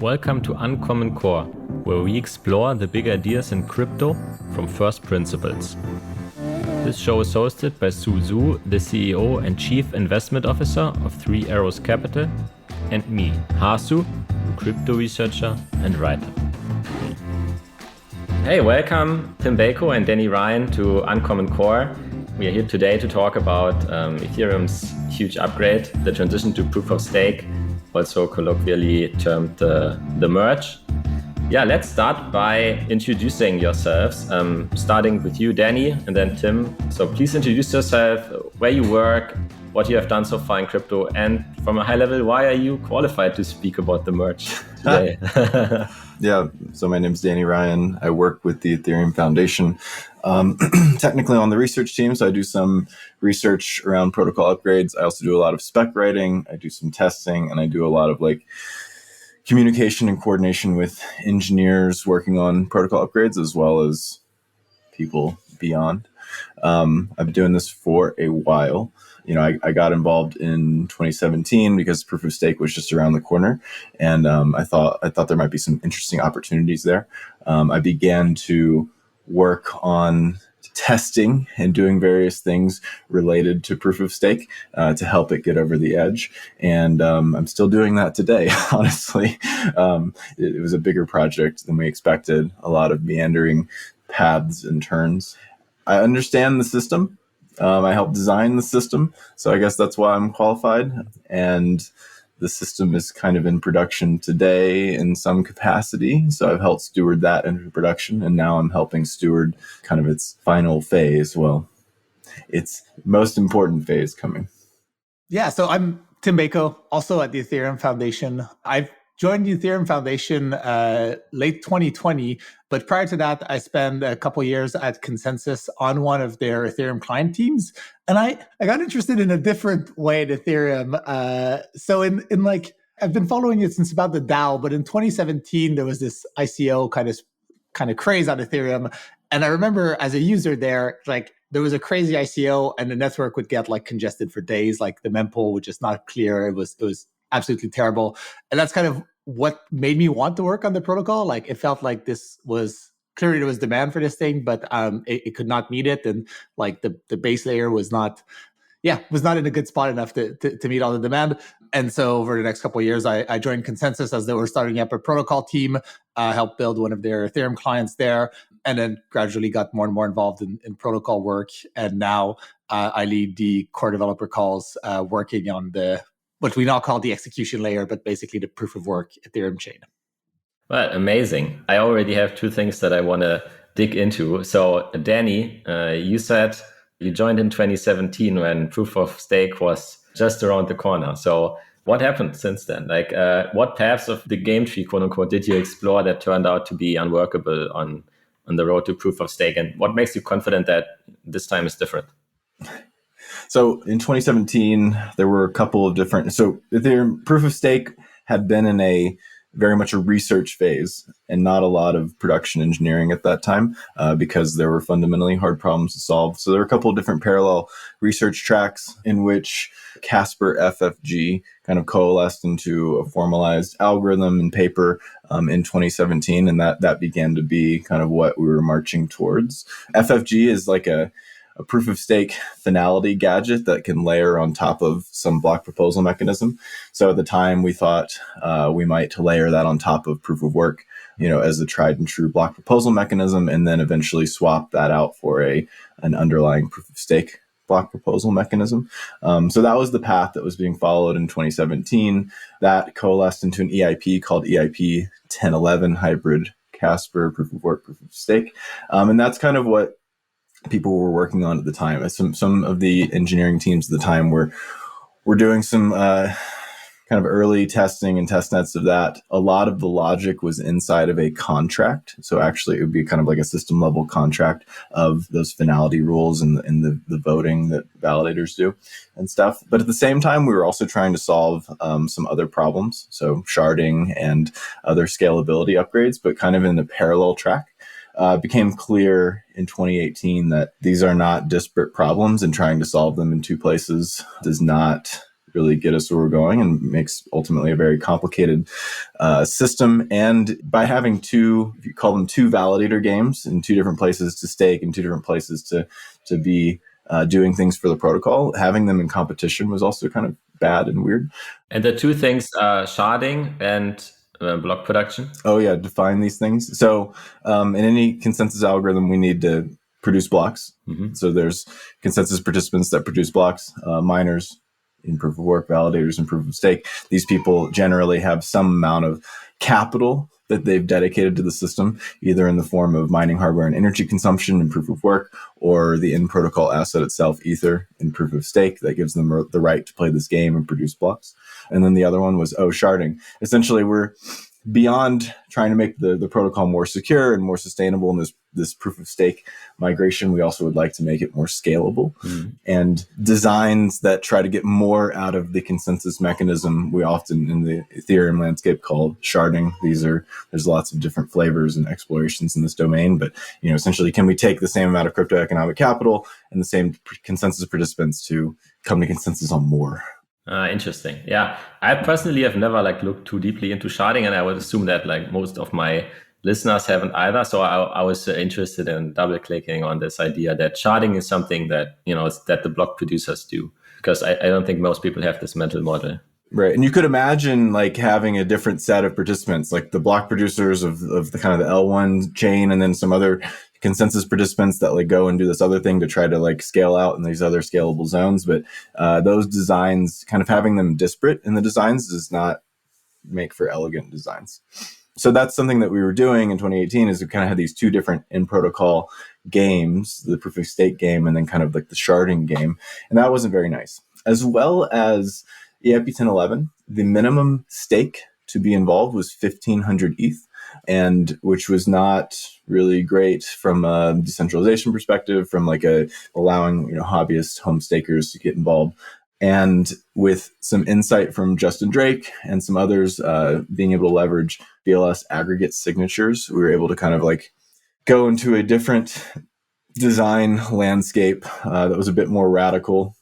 Welcome to Uncommon Core, where we explore the big ideas in crypto from first principles. This show is hosted by Su, the CEO and Chief Investment Officer of Three Arrows Capital, and me, Hasu, a crypto researcher and writer. Hey, welcome Tim Beiko and Ryan to Uncommon Core. We are here today to talk about Ethereum's huge upgrade, the transition to proof of stake, also colloquially termed the merge. Yeah, let's start by introducing yourselves, starting with you, Danny, and then Tim. So please introduce yourself, where you work, what you have done so far in crypto, and from a high level, why are you qualified to speak about the merge today? Yeah, so my name is Danny Ryan. I work with the Ethereum Foundation, technically on the research team. So I do some research around protocol upgrades. I also do a lot of spec writing. I do some testing, and I do a lot of communication and coordination with engineers working on protocol upgrades, as well as people beyond. I've been doing this for a while. I got involved in 2017 because proof of stake was just around the corner, and I thought there might be some interesting opportunities there. I began to work on testing and doing various things related to proof of stake to help it get over the edge, and I'm still doing that today. Honestly, it was a bigger project than we expected. A lot of meandering paths and turns. I understand the system. I helped design the system, so I guess that's why I'm qualified. And the system is kind of in production today in some capacity, so I've helped steward that into production, and now I'm helping steward kind of its final phase. Well, its most important phase coming. Yeah, so I'm Tim Beiko, also at the Ethereum Foundation. I've joined the Ethereum Foundation late 2020, but prior to that, I spent a couple years at Consensus on one of their Ethereum client teams, and I got interested in a different way at Ethereum. So I've been following it since about the DAO, but in 2017 there was this ICO kind of craze on Ethereum, and I remember as a user there, there was a crazy ICO, and the network would get congested for days. The mempool was just not clear. It was absolutely terrible. And that's kind of what made me want to work on the protocol. It felt like there was demand for this thing, but it could not meet it. And the base layer was not in a good spot enough to meet all the demand. And so over the next couple of years, I joined Consensus as they were starting up a protocol team, helped build one of their Ethereum clients there, and then gradually got more and more involved in protocol work. And now I lead the core developer calls working on what we now call the execution layer, but basically the proof of work Ethereum chain. Well, amazing. I already have two things that I want to dig into. So Danny, you said you joined in 2017 when proof of stake was just around the corner. So what happened since then? What paths of the game tree, quote unquote, did you explore that turned out to be unworkable on the road to proof of stake? And what makes you confident that this time is different? So in 2017, there were a couple of different. So Ethereum proof of stake had been in very much a research phase and not a lot of production engineering at that time because there were fundamentally hard problems to solve. So there were a couple of different parallel research tracks in which Casper FFG kind of coalesced into a formalized algorithm and paper in 2017. And that began to be kind of what we were marching towards. FFG is a proof of stake finality gadget that can layer on top of some block proposal mechanism. So at the time we thought we might layer that on top of proof of work, as a tried and true block proposal mechanism, and then eventually swap that out for an underlying proof of stake block proposal mechanism. So that was the path that was being followed in 2017. That coalesced into an EIP called EIP 1011 hybrid Casper proof of work, proof of stake. And that's kind of what people were working on at the time. Some of the engineering teams at the time were doing some kind of early testing and testnets of that. A lot of the logic was inside of a contract. So actually it would be kind of like a system level contract of those finality rules and the voting that validators do and stuff. But at the same time, we were also trying to solve some other problems. So sharding and other scalability upgrades, but kind of in a parallel track. Became clear in 2018 that these are not disparate problems, and trying to solve them in two places does not really get us where we're going, and makes ultimately a very complicated system. And by having two, if you call them two validator games in two different places to stake and two different places to be doing things for the protocol, having them in competition was also kind of bad and weird. And the two things are sharding and block production. Oh yeah, define these things. So in any consensus algorithm, we need to produce blocks. Mm-hmm. So there's consensus participants that produce blocks, miners in proof of work, validators in proof of stake. These people generally have some amount of capital that they've dedicated to the system, either in the form of mining hardware and energy consumption in proof of work, or the in-protocol asset itself, Ether, in proof of stake, that gives them the right to play this game and produce blocks. And then the other one was sharding. Essentially, we're beyond trying to make the protocol more secure and more sustainable in this proof of stake migration, we also would like to make it more scalable. Mm-hmm. And designs that try to get more out of the consensus mechanism, we often in the Ethereum landscape call sharding. There's lots of different flavors and explorations in this domain, but essentially, can we take the same amount of crypto economic capital and the same consensus participants to come to consensus on more? Interesting. Yeah. I personally have never looked too deeply into sharding, and I would assume that most of my listeners haven't either. So I was interested in double clicking on this idea that sharding is something that, that the block producers do, because I don't think most people have this mental model. Right. And you could imagine having a different set of participants, like the block producers of the kind of the L1 chain, and then some other consensus participants that go and do this other thing to try to scale out in these other scalable zones. But those designs, kind of having them disparate in the designs, does not make for elegant designs. So that's something that we were doing in 2018, is we kind of had these two different in-protocol games, the proof of stake game and then kind of the sharding game. And that wasn't very nice. As well as EIP 1011, the minimum stake to be involved was 1,500 ETH, and which was not really great from a decentralization perspective, from allowing hobbyist home stakers to get involved. And with some insight from Justin Drake and some others, being able to leverage BLS aggregate signatures, we were able to kind of go into a different design landscape that was a bit more radical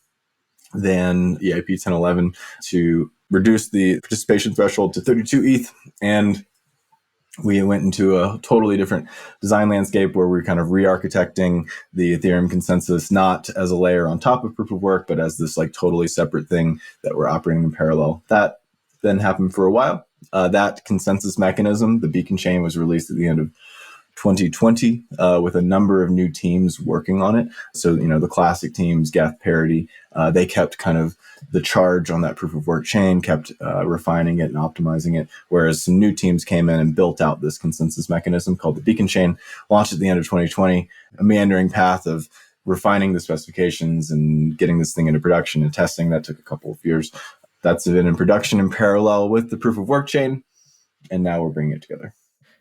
than EIP 1011, to reduce the participation threshold to 32 ETH. And we went into a totally different design landscape where we're kind of re-architecting the Ethereum consensus, not as a layer on top of proof of work, but as this totally separate thing that we're operating in parallel. That then happened for a while. That consensus mechanism, the Beacon chain, was released at the end of 2020 with a number of new teams working on it. So, the classic teams, Geth, Parity, they kept kind of the charge on that proof of work chain, kept refining it and optimizing it. Whereas some new teams came in and built out this consensus mechanism called the Beacon chain, launched at the end of 2020, a meandering path of refining the specifications and getting this thing into production and testing. That took a couple of years. That's been in production in parallel with the proof of work chain. And now we're bringing it together.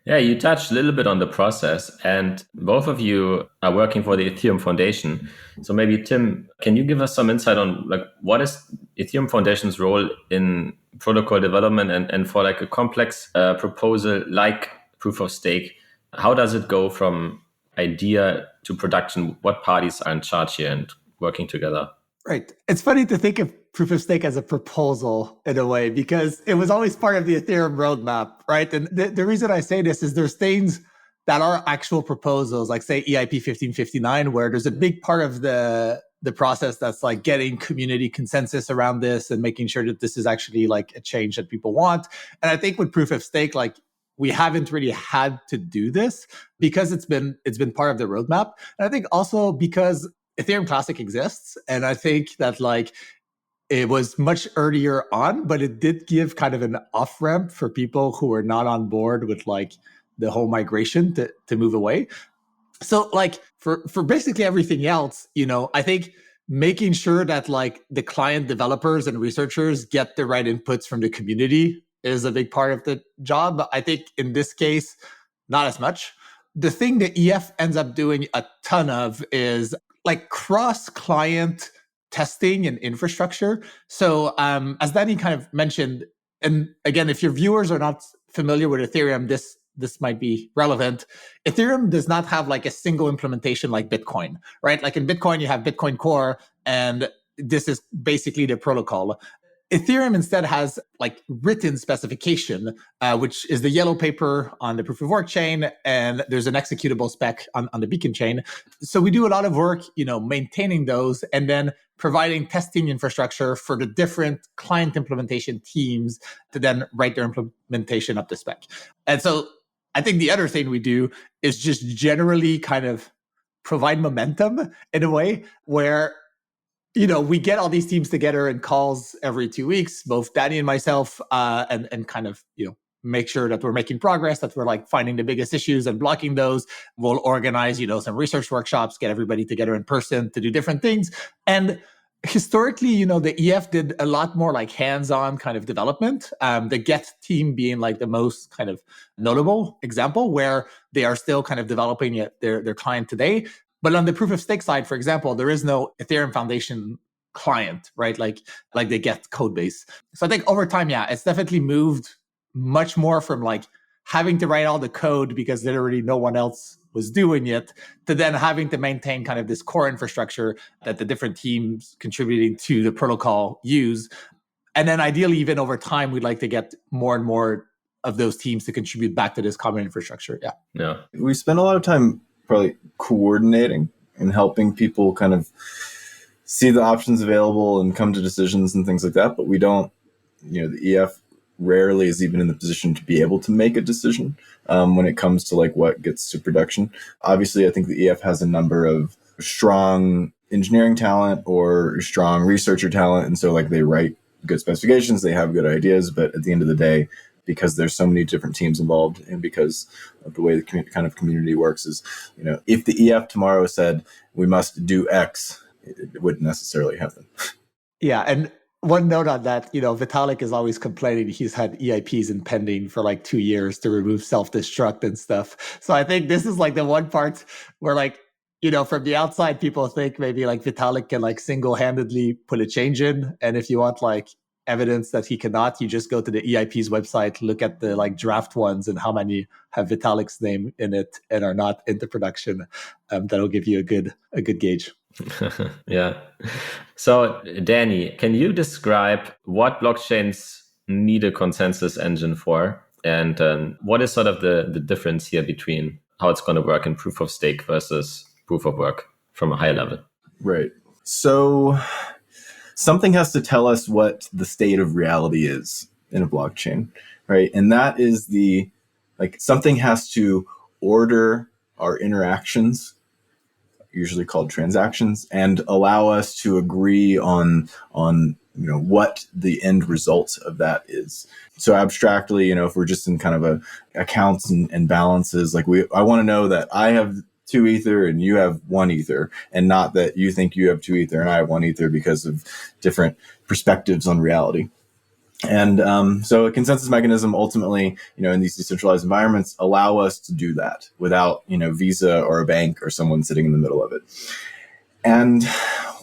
Yeah, you touched a little bit on the process, and both of you are working for the Ethereum Foundation. So maybe, Tim, can you give us some insight on what is Ethereum Foundation's role in protocol development and for a complex proposal like proof of stake? How does it go from idea to production? What parties are in charge here and working together? Right. It's funny to think of proof of stake as a proposal in a way, because it was always part of the Ethereum roadmap, right? And the reason I say this is there's things that are actual proposals, like say EIP 1559, where there's a big part of the process that's getting community consensus around this and making sure that this is actually a change that people want. And I think with proof of stake, we haven't really had to do this because it's been part of the roadmap. And I think also because Ethereum Classic exists, and I think that it was much earlier on, but it did give kind of an off-ramp for people who were not on board with the whole migration to move away. So for basically everything else, I think making sure that the client developers and researchers get the right inputs from the community is a big part of the job. But I think in this case, not as much. The thing that EF ends up doing a ton of is cross-client testing and infrastructure. So as Danny kind of mentioned, and again, if your viewers are not familiar with Ethereum, this might be relevant. Ethereum does not have a single implementation like Bitcoin, right? In Bitcoin, you have Bitcoin Core, and this is basically the protocol. Ethereum instead has like written specification, which is the yellow paper on the proof of work chain, and there's an executable spec on the beacon chain. So we do a lot of work, maintaining those and then providing testing infrastructure for the different client implementation teams to then write their implementation up to spec. And so I think the other thing we do is just generally kind of provide momentum in a way where we get all these teams together in calls every 2 weeks, both Danny and myself, and kind of, make sure that we're making progress, that we're like finding the biggest issues and blocking those. We'll organize, some research workshops, get everybody together in person to do different things. And historically, the EF did a lot more like hands-on kind of development. The Get team being like the most kind of notable example where they are still kind of developing their client today. But on the proof of stake side, for example, there is no Ethereum Foundation client, right? Like the Get code base. So I think over time, it's definitely moved much more from like having to write all the code because literally no one else was doing it to then having to maintain kind of this core infrastructure that the different teams contributing to the protocol use. And then ideally, even over time, we'd like to get more and more of those teams to contribute back to this common infrastructure. Yeah. We spend a lot of time probably coordinating and helping people kind of see the options available and come to decisions and things like that. But we don't, the EF rarely is even in the position to be able to make a decision when it comes to like what gets to production. Obviously, I think the EF has a number of strong engineering talent or strong researcher talent. And so like they write good specifications, they have good ideas, but at the end of the day, because there's so many different teams involved and because of the way the kind of community works is, if the EF tomorrow said we must do X, it wouldn't necessarily happen. Yeah. And one note on that, Vitalik is always complaining he's had EIPs in pending for like 2 years to remove self-destruct and stuff. So I think this is like the one part where like, from the outside, people think maybe like Vitalik can like single-handedly put a change in. And if you want like evidence that he cannot, you just go to the EIP's website, look at the like draft ones and how many have Vitalik's name in it and are not into production. That'll give you a good gauge. Yeah. So Danny, can you describe what blockchains need a consensus engine for? And what is sort of the difference here between how it's going to work in proof of stake versus proof of work from a high level? Right. So something has to tell us what the state of reality is in a blockchain, right? And that is something has to order our interactions, usually called transactions, and allow us to agree on what the end result of that is. So abstractly, if we're just in kind of a accounts and balances, like I want to know that I have 2 Ether and you have 1 Ether, and not that you think you have 2 Ether and I have 1 Ether because of different perspectives on reality. And so a consensus mechanism ultimately, in these decentralized environments allow us to do that without, Visa or a bank or someone sitting in the middle of it. And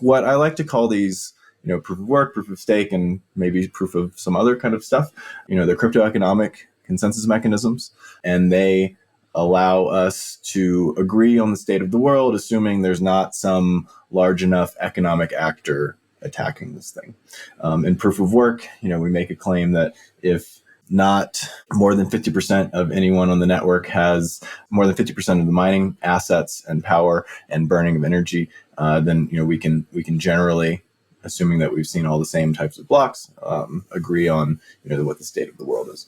what I like to call these, proof of work, proof of stake, and maybe proof of some other kind of stuff, they're cryptoeconomic consensus mechanisms, and they allow us to agree on the state of the world, assuming there's not some large enough economic actor attacking this thing. In proof of work, we make a claim that if not more than 50% of anyone on the network has more than 50% of the mining assets and power and burning of energy, then we can generally, assuming that we've seen all the same types of blocks, agree on what the state of the world is.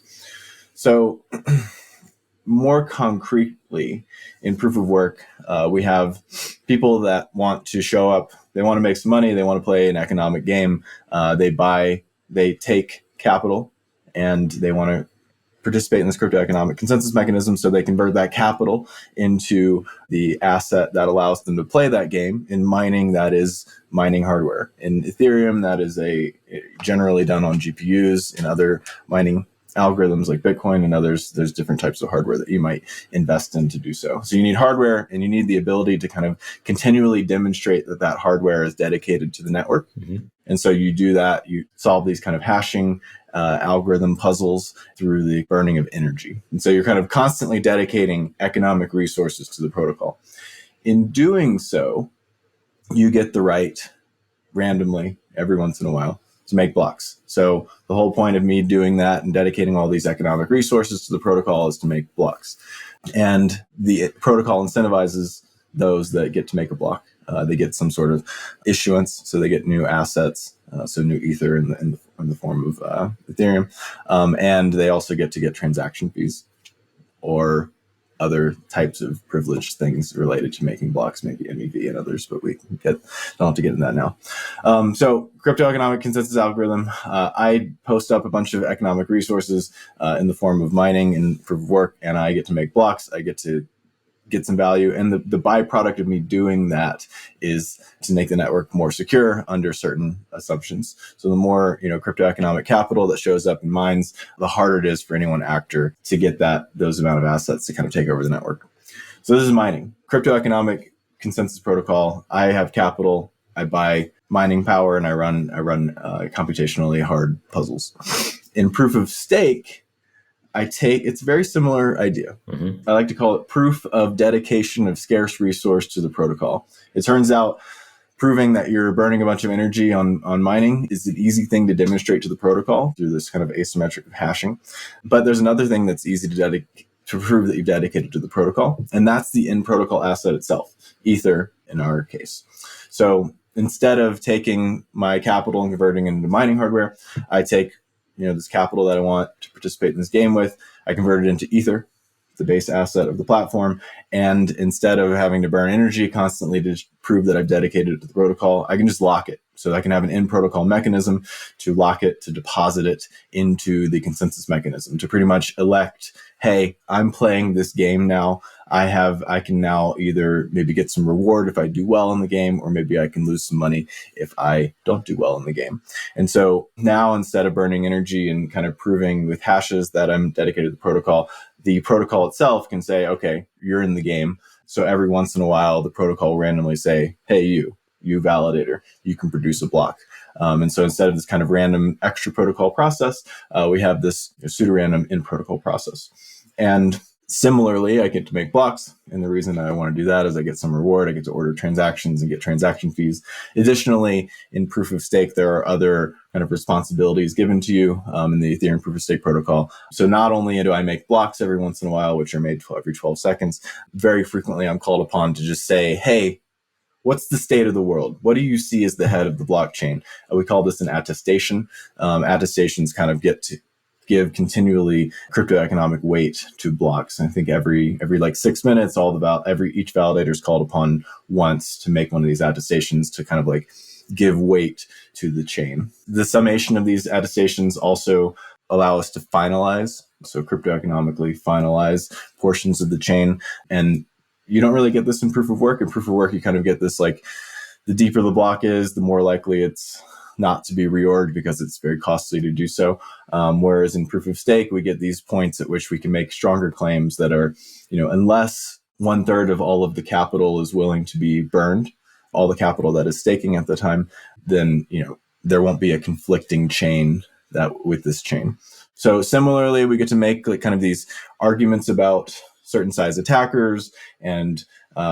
So more concretely, in proof of work, we have people that want to show up. They want to make some money. They want to play an economic game. They take capital, and they want to participate in this cryptoeconomic consensus mechanism so they convert that capital into the asset that allows them to play that game. In mining, that is mining hardware. In Ethereum, that is generally done on GPUs. In other mining algorithms like Bitcoin and others, there's different types of hardware that you might invest in to do so. So you need hardware, and you need the ability to kind of continually demonstrate that hardware is dedicated to the network. Mm-hmm. And so you do that, you solve these kind of hashing algorithm puzzles through the burning of energy. And so you're kind of constantly dedicating economic resources to the protocol. In doing so, you get the right randomly every once in a while to make blocks. So the whole point of me doing that and dedicating all these economic resources to the protocol is to make blocks. And the protocol incentivizes those that get to make a block. They get some sort of issuance, so they get new assets, so new Ether in the form of Ethereum. And they also get transaction fees or other types of privileged things related to making blocks, maybe MEV and others, but don't have to get into that now. So crypto economic consensus algorithm, I post up a bunch of economic resources in the form of mining and proof of work, and I get to make blocks. I get to get some value. And the byproduct of me doing that is to make the network more secure under certain assumptions. So the more, crypto economic capital that shows up in mines, the harder it is for any one actor to get those amount of assets to kind of take over the network. So this is mining. Crypto economic consensus protocol. I have capital. I buy mining power and I run computationally hard puzzles. In proof of stake, it's a very similar idea. I like to call it proof of dedication of scarce resource to the protocol. It turns out proving that you're burning a bunch of energy on mining is an easy thing to demonstrate to the protocol through this kind of asymmetric hashing. But there's another thing that's easy to prove that you've dedicated to the protocol, and that's the in-protocol asset itself, Ether in our case. So instead of taking my capital and converting it into mining hardware, I take this capital that I want to participate in this game with, I convert it into Ether, the base asset of the platform. And instead of having to burn energy constantly to prove that I've dedicated it to the protocol, I can just lock it. So I can have an in-protocol mechanism to lock it, to deposit it into the consensus mechanism, to pretty much elect, hey, I'm playing this game now. I can now either maybe get some reward if I do well in the game, or maybe I can lose some money if I don't do well in the game. And so now, instead of burning energy and kind of proving with hashes that I'm dedicated to the protocol itself can say, okay, you're in the game. So every once in a while, the protocol will randomly say, hey, you validator, you can produce a block. And so instead of this kind of random extra protocol process, we have this pseudo-random in-protocol process. And similarly, I get to make blocks. And the reason I want to do that is I get some reward. I get to order transactions and get transaction fees. Additionally, in proof of stake, there are other kind of responsibilities given to you in the Ethereum proof of stake protocol. So not only do I make blocks every once in a while, which are made every 12 seconds, very frequently I'm called upon to just say, hey, what's the state of the world? What do you see as the head of the blockchain? We call this an attestation. Attestations kind of get to give continually crypto economic weight to blocks. And I think every like 6 minutes, each validator is called upon once to make one of these attestations to kind of like give weight to the chain. The summation of these attestations also allow us to finalize, so crypto economically finalize portions of the chain. And you don't really get this in proof of work. In proof of work, you kind of get this like the deeper the block is, the more likely it's not to be reorged because it's very costly to do so. Whereas in proof of stake, we get these points at which we can make stronger claims that are, unless 1/3 of all of the capital is willing to be burned, all the capital that is staking at the time, then, there won't be a conflicting chain with this chain. So similarly, we get to make like kind of these arguments about certain size attackers and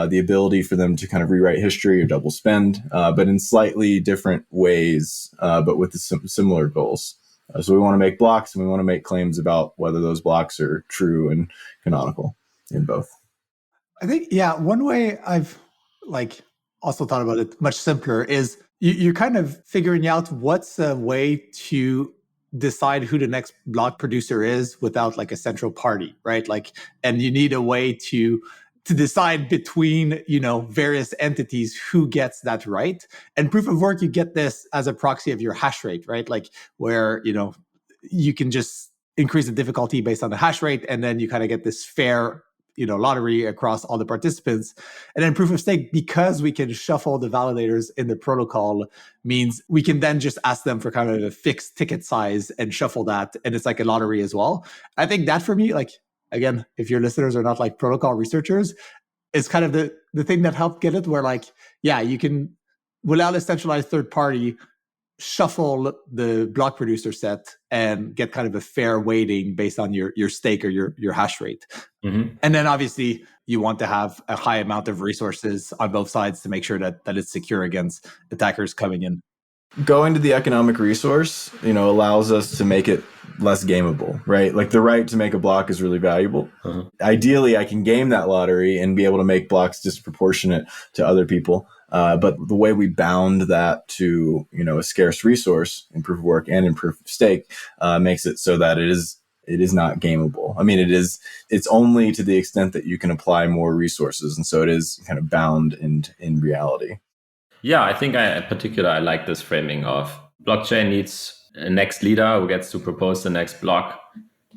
the ability for them to kind of rewrite history or double spend, but in slightly different ways, but with similar goals. So we want to make blocks and we want to make claims about whether those blocks are true and canonical in both. I think, one way I've also thought about it much simpler is you're kind of figuring out what's a way to decide who the next block producer is without like a central party, right? And you need a way to decide between, various entities who gets that right. And proof of work, you get this as a proxy of your hash rate, right? Where, you can just increase the difficulty based on the hash rate. And then you kind of get this fair, lottery across all the participants. And then proof of stake, because we can shuffle the validators in the protocol, means we can then just ask them for kind of a fixed ticket size and shuffle that. And it's like a lottery as well. I think that for me, again, if your listeners are not like protocol researchers, it's kind of the thing that helped get it where you can, without a centralized third party, shuffle the block producer set and get kind of a fair weighting based on your stake or your hash rate. Mm-hmm. And then obviously you want to have a high amount of resources on both sides to make sure that it's secure against attackers coming in. Going to the economic resource, allows us to make it less gameable, right? Like the right to make a block is really valuable. Ideally, I can game that lottery and be able to make blocks disproportionate to other people. But the way we bound that to, a scarce resource in proof of work and in proof of stake makes it so that it is not gameable. I mean, it's only to the extent that you can apply more resources. And so it is kind of bound in reality. Yeah, I think in particular, I like this framing of blockchain needs a next leader who gets to propose the next block.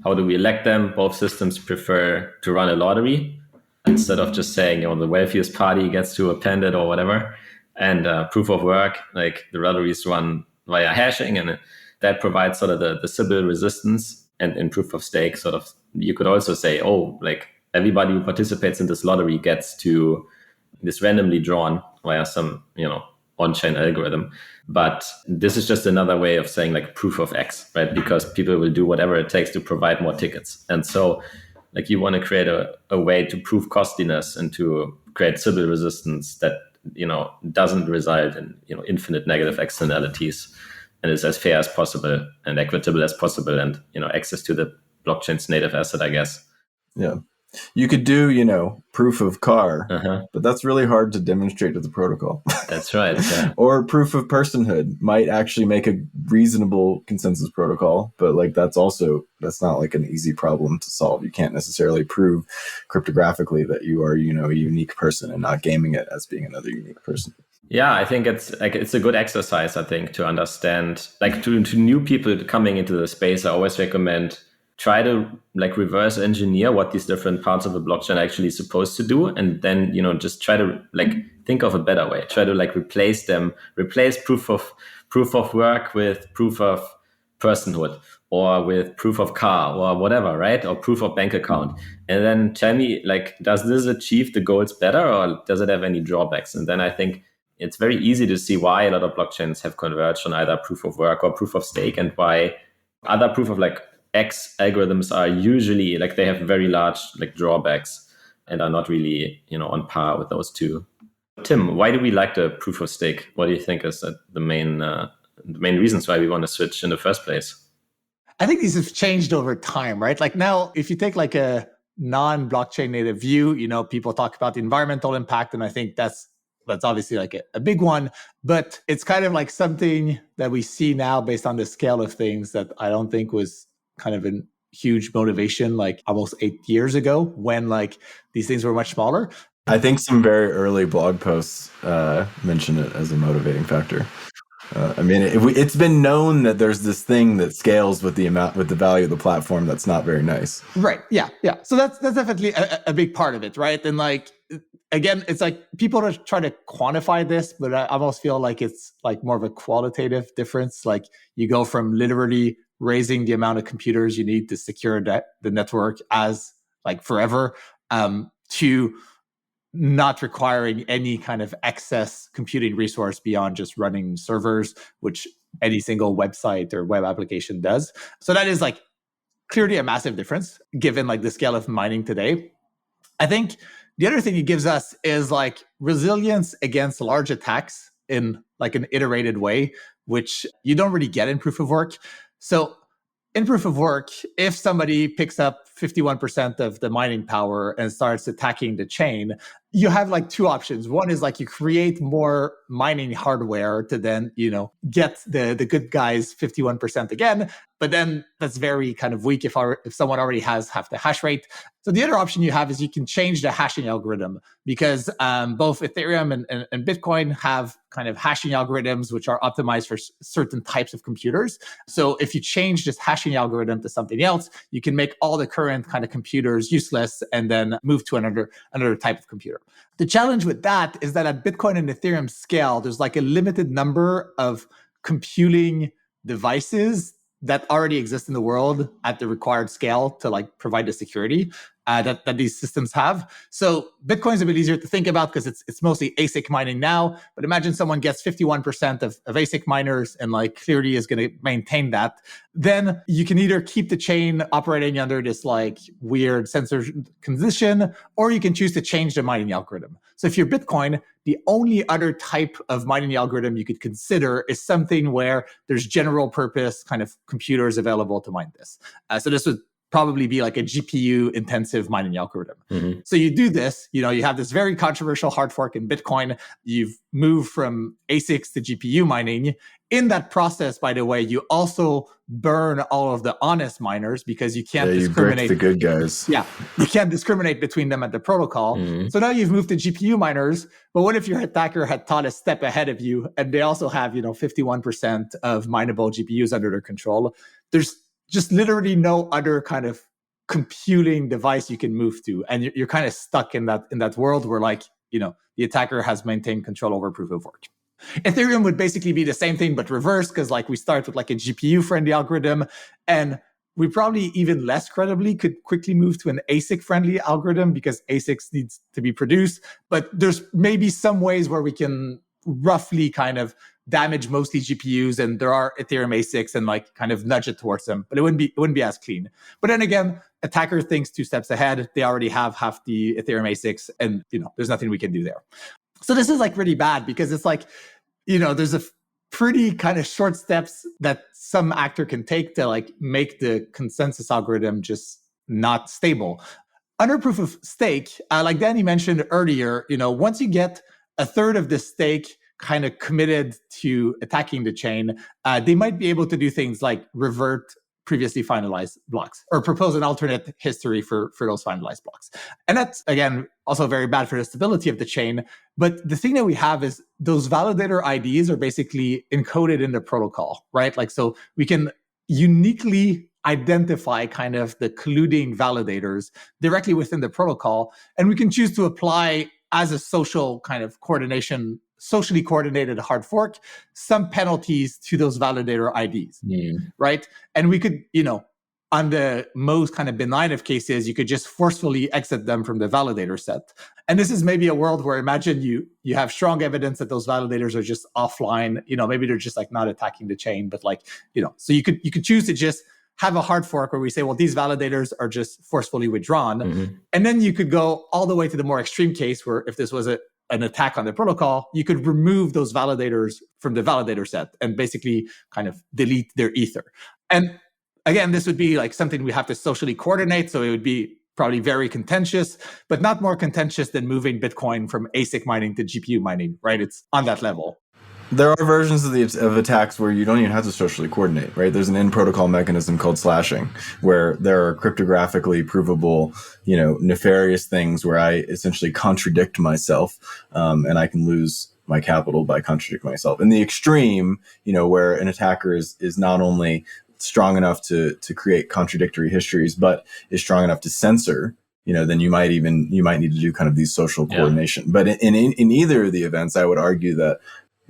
How do we elect them? Both systems prefer to run a lottery instead of just saying, the wealthiest party gets to append it or whatever. And proof of work, like the lottery is run via hashing, and that provides sort of the Sybil resistance. And in proof of stake, sort of, you could also say, like everybody who participates in this lottery gets to this randomly drawn via some, on-chain algorithm. But this is just another way of saying like proof of X, right? Because people will do whatever it takes to provide more tickets. And so like you want to create a way to prove costliness and to create Sybil resistance that, doesn't result in, infinite negative externalities and is as fair as possible and equitable as possible and, access to the blockchain's native asset, I guess. Yeah. You could do, proof of car, but that's really hard to demonstrate to the protocol. That's right. Yeah. Or proof of personhood might actually make a reasonable consensus protocol, but like that's not like an easy problem to solve. You can't necessarily prove cryptographically that you are, a unique person and not gaming it as being another unique person. Yeah, I think it's a good exercise, I think, to understand, like to new people coming into the space. I always recommend try to like reverse engineer what these different parts of the blockchain are actually supposed to do. And then, just try to like think of a better way, try to like replace proof of work with proof of personhood or with proof of car or whatever, right? Or proof of bank account. And then tell me, like, does this achieve the goals better or does it have any drawbacks? And then I think it's very easy to see why a lot of blockchains have converged on either proof of work or proof of stake and why other proof of like X algorithms are usually like they have very large like drawbacks and are not really, on par with those two. Tim, why do we like the proof of stake? What do you think is the main reasons why we want to switch in the first place? I think these have changed over time, right? Like now, if you take like a non-blockchain native view, people talk about the environmental impact, and I think that's obviously like a big one, but it's kind of like something that we see now based on the scale of things that I don't think was kind of a huge motivation like almost 8 years ago when like these things were much smaller. I think some very early blog posts mention it as a motivating factor. I mean, it's been known that there's this thing that scales with the value of the platform that's not very nice. Right. Yeah. So that's definitely a big part of it, right? And like, again, it's like people are trying to quantify this, but I almost feel like it's like more of a qualitative difference. Like you go from literally raising the amount of computers you need to secure the network as like forever to not requiring any kind of excess computing resource beyond just running servers, which any single website or web application does. So that is like clearly a massive difference given like the scale of mining today. I think the other thing it gives us is like resilience against large attacks in like an iterated way, which you don't really get in proof of work. So in proof of work, if somebody picks up 51% of the mining power and starts attacking the chain, you have like two options. One is like you create more mining hardware to then, get the good guys 51% again. But then that's very kind of weak if someone already has half the hash rate. So the other option you have is you can change the hashing algorithm because both Ethereum and Bitcoin have kind of hashing algorithms which are optimized for certain types of computers. So if you change this hashing algorithm to something else, you can make all the current kind of computers useless and then move to another type of computer. The challenge with that is that at Bitcoin and Ethereum scale, there's like a limited number of computing devices that already exist in the world at the required scale to like provide the security. that these systems have. So Bitcoin's a bit easier to think about because it's mostly ASIC mining now. But imagine someone gets 51% of ASIC miners and like clearly is going to maintain that. Then you can either keep the chain operating under this like weird censorship condition, or you can choose to change the mining algorithm. So if you're Bitcoin, the only other type of mining algorithm you could consider is something where there's general purpose kind of computers available to mine this. So this would probably be like a GPU intensive mining algorithm. Mm-hmm. So you do this, you have this very controversial hard fork in Bitcoin. You've moved from ASICs to GPU mining. In that process, by the way, you also burn all of the honest miners because you can't discriminate. You break the good guys. Yeah, you can't discriminate between them at the protocol. Mm-hmm. So now you've moved to GPU miners, but what if your attacker had thought a step ahead of you and they also have, 51% of mineable GPUs under their control? There's just literally no other kind of computing device you can move to. And you're kind of stuck in that world where the attacker has maintained control over proof of work. Ethereum would basically be the same thing, but reverse, because we start with a GPU friendly algorithm, and we probably even less credibly could quickly move to an ASIC friendly algorithm because ASICs needs to be produced. But there's maybe some ways where we can roughly kind of damage mostly GPUs, and there are Ethereum ASICs and kind of nudge it towards them, but it wouldn't be as clean. But then again, attacker thinks 2 steps ahead. They already have half the Ethereum ASICs, and there's nothing we can do there. So this is really bad because it's there's a pretty kind of short steps that some actor can take to make the consensus algorithm just not stable. Under proof of stake, like Danny mentioned earlier, once you get a third of the stake kind of committed to attacking the chain, they might be able to do things like revert previously finalized blocks or propose an alternate history for those finalized blocks. And that's, again, also very bad for the stability of the chain. But the thing that we have is those validator IDs are basically encoded in the protocol, right? So we can uniquely identify kind of the colluding validators directly within the protocol. And we can choose to apply as a social kind of coordination, socially coordinated hard fork, some penalties to those validator IDs, right? And we could, on the most kind of benign of cases, you could just forcefully exit them from the validator set. And this is maybe a world where imagine you have strong evidence that those validators are just offline, maybe they're just not attacking the chain, but so you could choose to just have a hard fork where we say, well, these validators are just forcefully withdrawn. Mm-hmm. And then you could go all the way to the more extreme case where if this was an attack on the protocol, you could remove those validators from the validator set and basically kind of delete their ether. And again, this would be something we have to socially coordinate. So it would be probably very contentious, but not more contentious than moving Bitcoin from ASIC mining to GPU mining, right? It's on that level. There are versions of attacks where you don't even have to socially coordinate, right? There's an in-protocol mechanism called slashing, where there are cryptographically provable, nefarious things where I essentially contradict myself, and I can lose my capital by contradicting myself. In the extreme, where an attacker is not only strong enough to create contradictory histories, but is strong enough to censor, then you might need to do kind of these social coordination. But in either of the events, I would argue that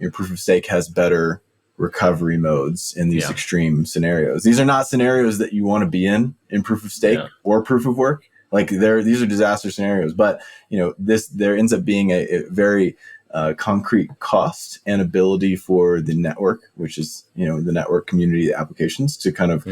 your proof of stake has better recovery modes in these extreme scenarios. These are not scenarios that you want to be in proof of stake or proof of work. These are disaster scenarios, but there ends up being a very concrete cost and ability for the network, which is the network community applications, to kind of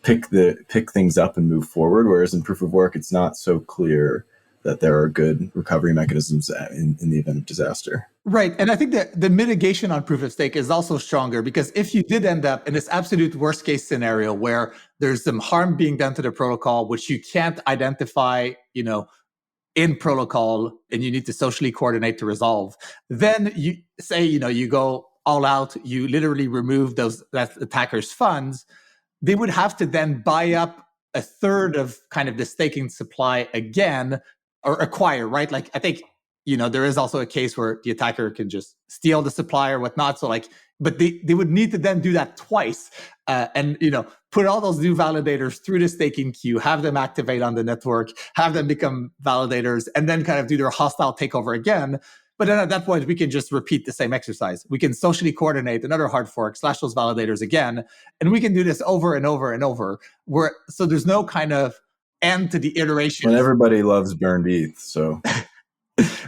pick things up and move forward. Whereas in proof of work, it's not so clear that there are good recovery mechanisms in the event of disaster. Right. And I think that the mitigation on proof of stake is also stronger because if you did end up in this absolute worst case scenario where there's some harm being done to the protocol, which you can't identify, in protocol, and you need to socially coordinate to resolve, then you say, you go all out, you literally remove that attacker's funds, they would have to then buy up a third of kind of the staking supply again, or acquire, right? I think, there is also a case where the attacker can just steal the supply or whatnot. So but they would need to then do that twice and, put all those new validators through the staking queue, have them activate on the network, have them become validators, and then kind of do their hostile takeover again. But then at that point, we can just repeat the same exercise. We can socially coordinate another hard fork, slash those validators again, and we can do this over and over and over. So there's no kind of and to the iterations. And everybody loves burned ETH, so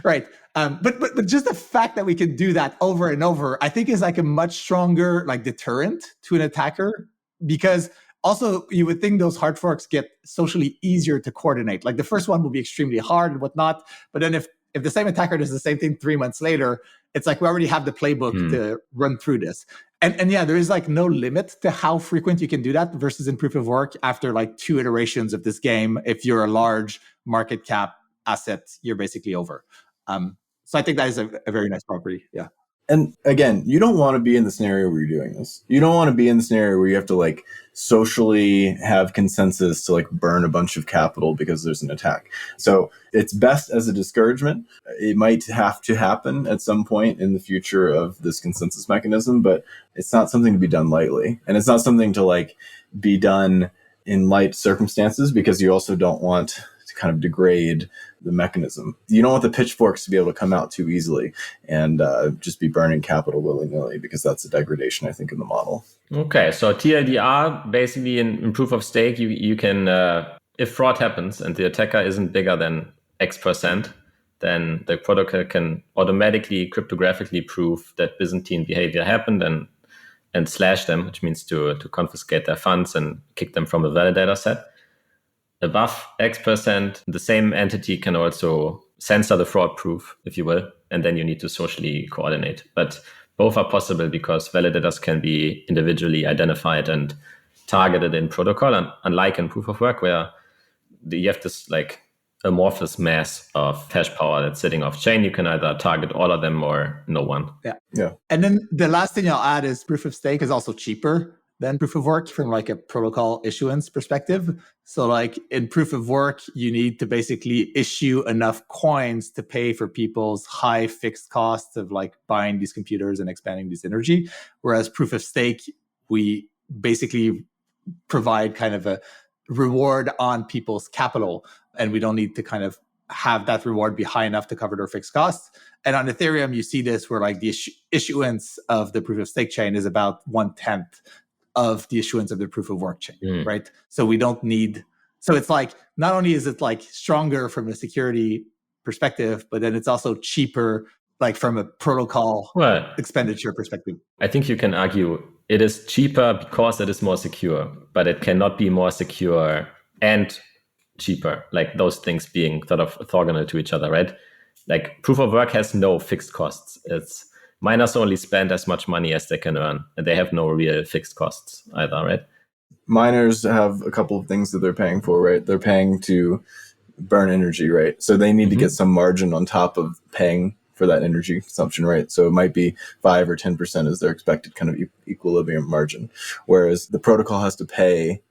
right. But just the fact that we can do that over and over, I think is like a much stronger like deterrent to an attacker, because also you would think those hard forks get socially easier to coordinate. Like the first one will be extremely hard and whatnot, but then if the same attacker does the same thing 3 months later, it's like we already have the playbook to run through this. And yeah, there is like no limit to how frequent you can do that versus in proof of work after like 2 iterations of this game. If you're a large market cap asset, you're basically over. So I think that is a very nice property. Yeah. And again, you don't want to be in the scenario where you're doing this. You don't want to be in the scenario where you have to like socially have consensus to like burn a bunch of capital because there's an attack. So it's best as a discouragement. It might have to happen at some point in the future of this consensus mechanism, but it's not something to be done lightly. And it's not something to like be done in light circumstances, because you also don't want to kind of degrade the mechanism. You don't want the pitchforks to be able to come out too easily and just be burning capital willy-nilly, because that's a degradation, I think, in the model. Okay, so TLDR, basically in proof of stake, you can, if fraud happens and the attacker isn't bigger than X%, then the protocol can automatically cryptographically prove that Byzantine behavior happened and slash them, which means to confiscate their funds and kick them from a validator set. Above X%, the same entity can also censor the fraud proof, if you will, and then you need to socially coordinate. But both are possible because validators can be individually identified and targeted in protocol, and unlike in proof of work, where you have this like amorphous mass of hash power that's sitting off chain, you can either target all of them or no one. Yeah. And then the last thing I'll add is proof of stake is also cheaper than proof of work from like a protocol issuance perspective. So like in proof of work, you need to basically issue enough coins to pay for people's high fixed costs of like buying these computers and expanding this energy. Whereas proof of stake, we basically provide kind of a reward on people's capital, and we don't need to kind of have that reward be high enough to cover their fixed costs. And on Ethereum, you see this where like the issuance of the proof of stake chain is about 1/10 of the issuance of the proof of work chain, right? So we don't need, so it's like, not only is it like stronger from a security perspective, but then it's also cheaper, like from a protocol expenditure perspective. I think you can argue it is cheaper because it is more secure, but it cannot be more secure and cheaper, like those things being sort of orthogonal to each other, right? Like proof of work has no fixed costs. It's miners only spend as much money as they can earn, and they have no real fixed costs either, right? Miners have a couple of things that they're paying for, right? They're paying to burn energy, right? So they need to get some margin on top of paying for that energy consumption, right? So it might be 5 or 10% is their expected kind of equilibrium margin, whereas the protocol has to pay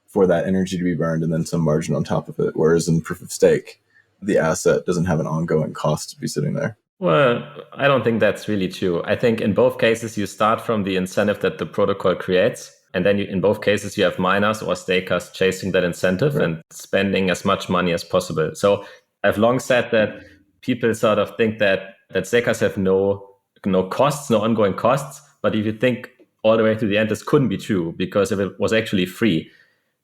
for that energy to be burned and then some margin on top of it. Whereas in proof of stake, the asset doesn't have an ongoing cost to be sitting there. Well, I don't think that's really true. I think in both cases, you start from the incentive that the protocol creates. And then in both cases, you have miners or stakers chasing that incentive and spending as much money as possible. So I've long said that people sort of think that stakers have no costs, no ongoing costs. But if you think all the way to the end, this couldn't be true, because if it was actually free,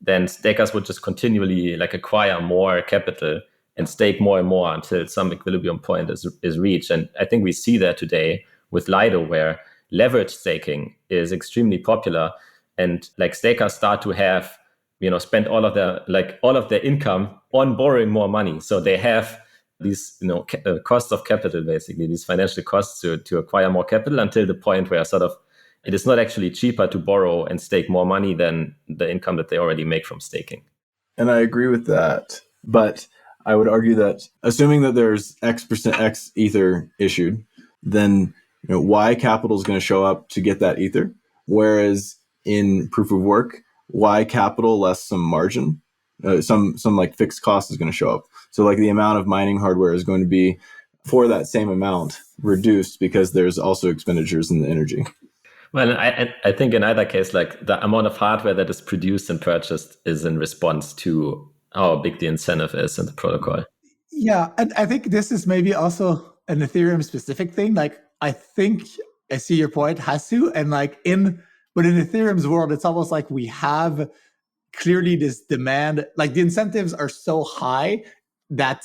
then stakers would just continually like acquire more capital and stake more and more until some equilibrium point is reached. And I think we see that today with Lido, where leverage staking is extremely popular, and like stakers start to have, spend all of their income on borrowing more money. So they have these, costs of capital, basically these financial costs to acquire more capital, until the point where sort of it is not actually cheaper to borrow and stake more money than the income that they already make from staking. And I agree with that, but I would argue that assuming that there's X% X ether issued, then Y capital is going to show up to get that ether. Whereas in proof of work, Y capital less some margin, some like fixed cost is going to show up. So like the amount of mining hardware is going to be for that same amount reduced because there's also expenditures in the energy. Well, I think in either case, like the amount of hardware that is produced and purchased is in response to how big the incentive is in the protocol. Yeah, and I think this is maybe also an Ethereum specific thing. Like, I think I see your point, Hasu, and but in Ethereum's world, it's almost like we have clearly this demand, like the incentives are so high that,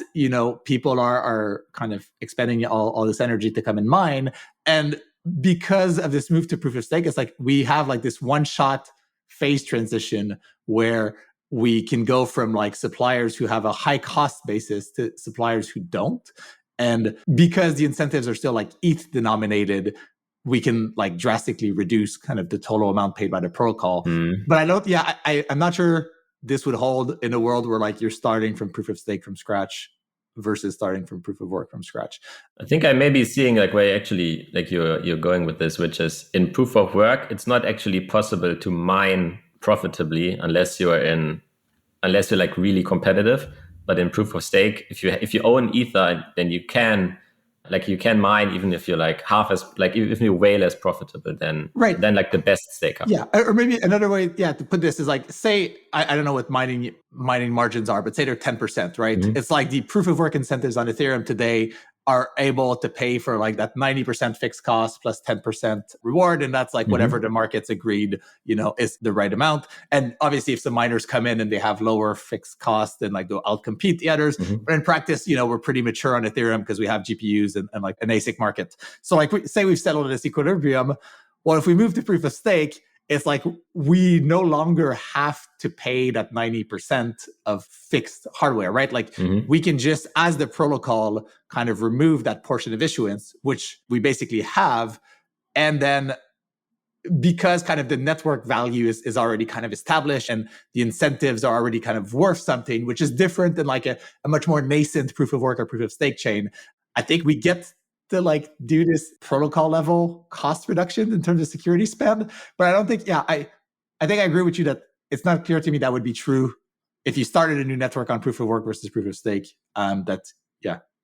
people are kind of expending all this energy to come and mine. And because of this move to proof of stake, it's like we have like this one-shot phase transition where we can go from like suppliers who have a high cost basis to suppliers who don't. And because the incentives are still like ETH denominated, we can like drastically reduce kind of the total amount paid by the protocol. But I'm not sure this would hold in a world where like you're starting from proof of stake from scratch versus starting from proof of work from scratch. I think I may be seeing like where actually like you're going with this, which is in proof of work, it's not actually possible to mine profitably unless you're like really competitive. But in proof of stake, if you own Ether, then you can mine even if you're like half as like if you're way less profitable than like the best staker. Yeah, or maybe another way, to put this is like, say I don't know what mining margins are, but say they're 10%, right? Mm-hmm. It's like the proof of work incentives on Ethereum today are able to pay for like that 90% fixed cost plus 10% reward. And that's like whatever the market's agreed, is the right amount. And obviously if some miners come in and they have lower fixed cost, then like they'll outcompete the others. But in practice, we're pretty mature on Ethereum because we have GPUs and like an ASIC market. So like say we've settled at this equilibrium. Well, if we move to proof of stake, it's like we no longer have to pay that 90% of fixed hardware, right? Like we can just, as the protocol, kind of remove that portion of issuance, which we basically have. And then because kind of the network value is already kind of established and the incentives are already kind of worth something, which is different than like a much more nascent proof of work or proof of stake chain, I think we get to like do this protocol level cost reduction in terms of security spend. But I don't think, I think I agree with you that it's not clear to me that would be true if you started a new network on proof of work versus proof of stake,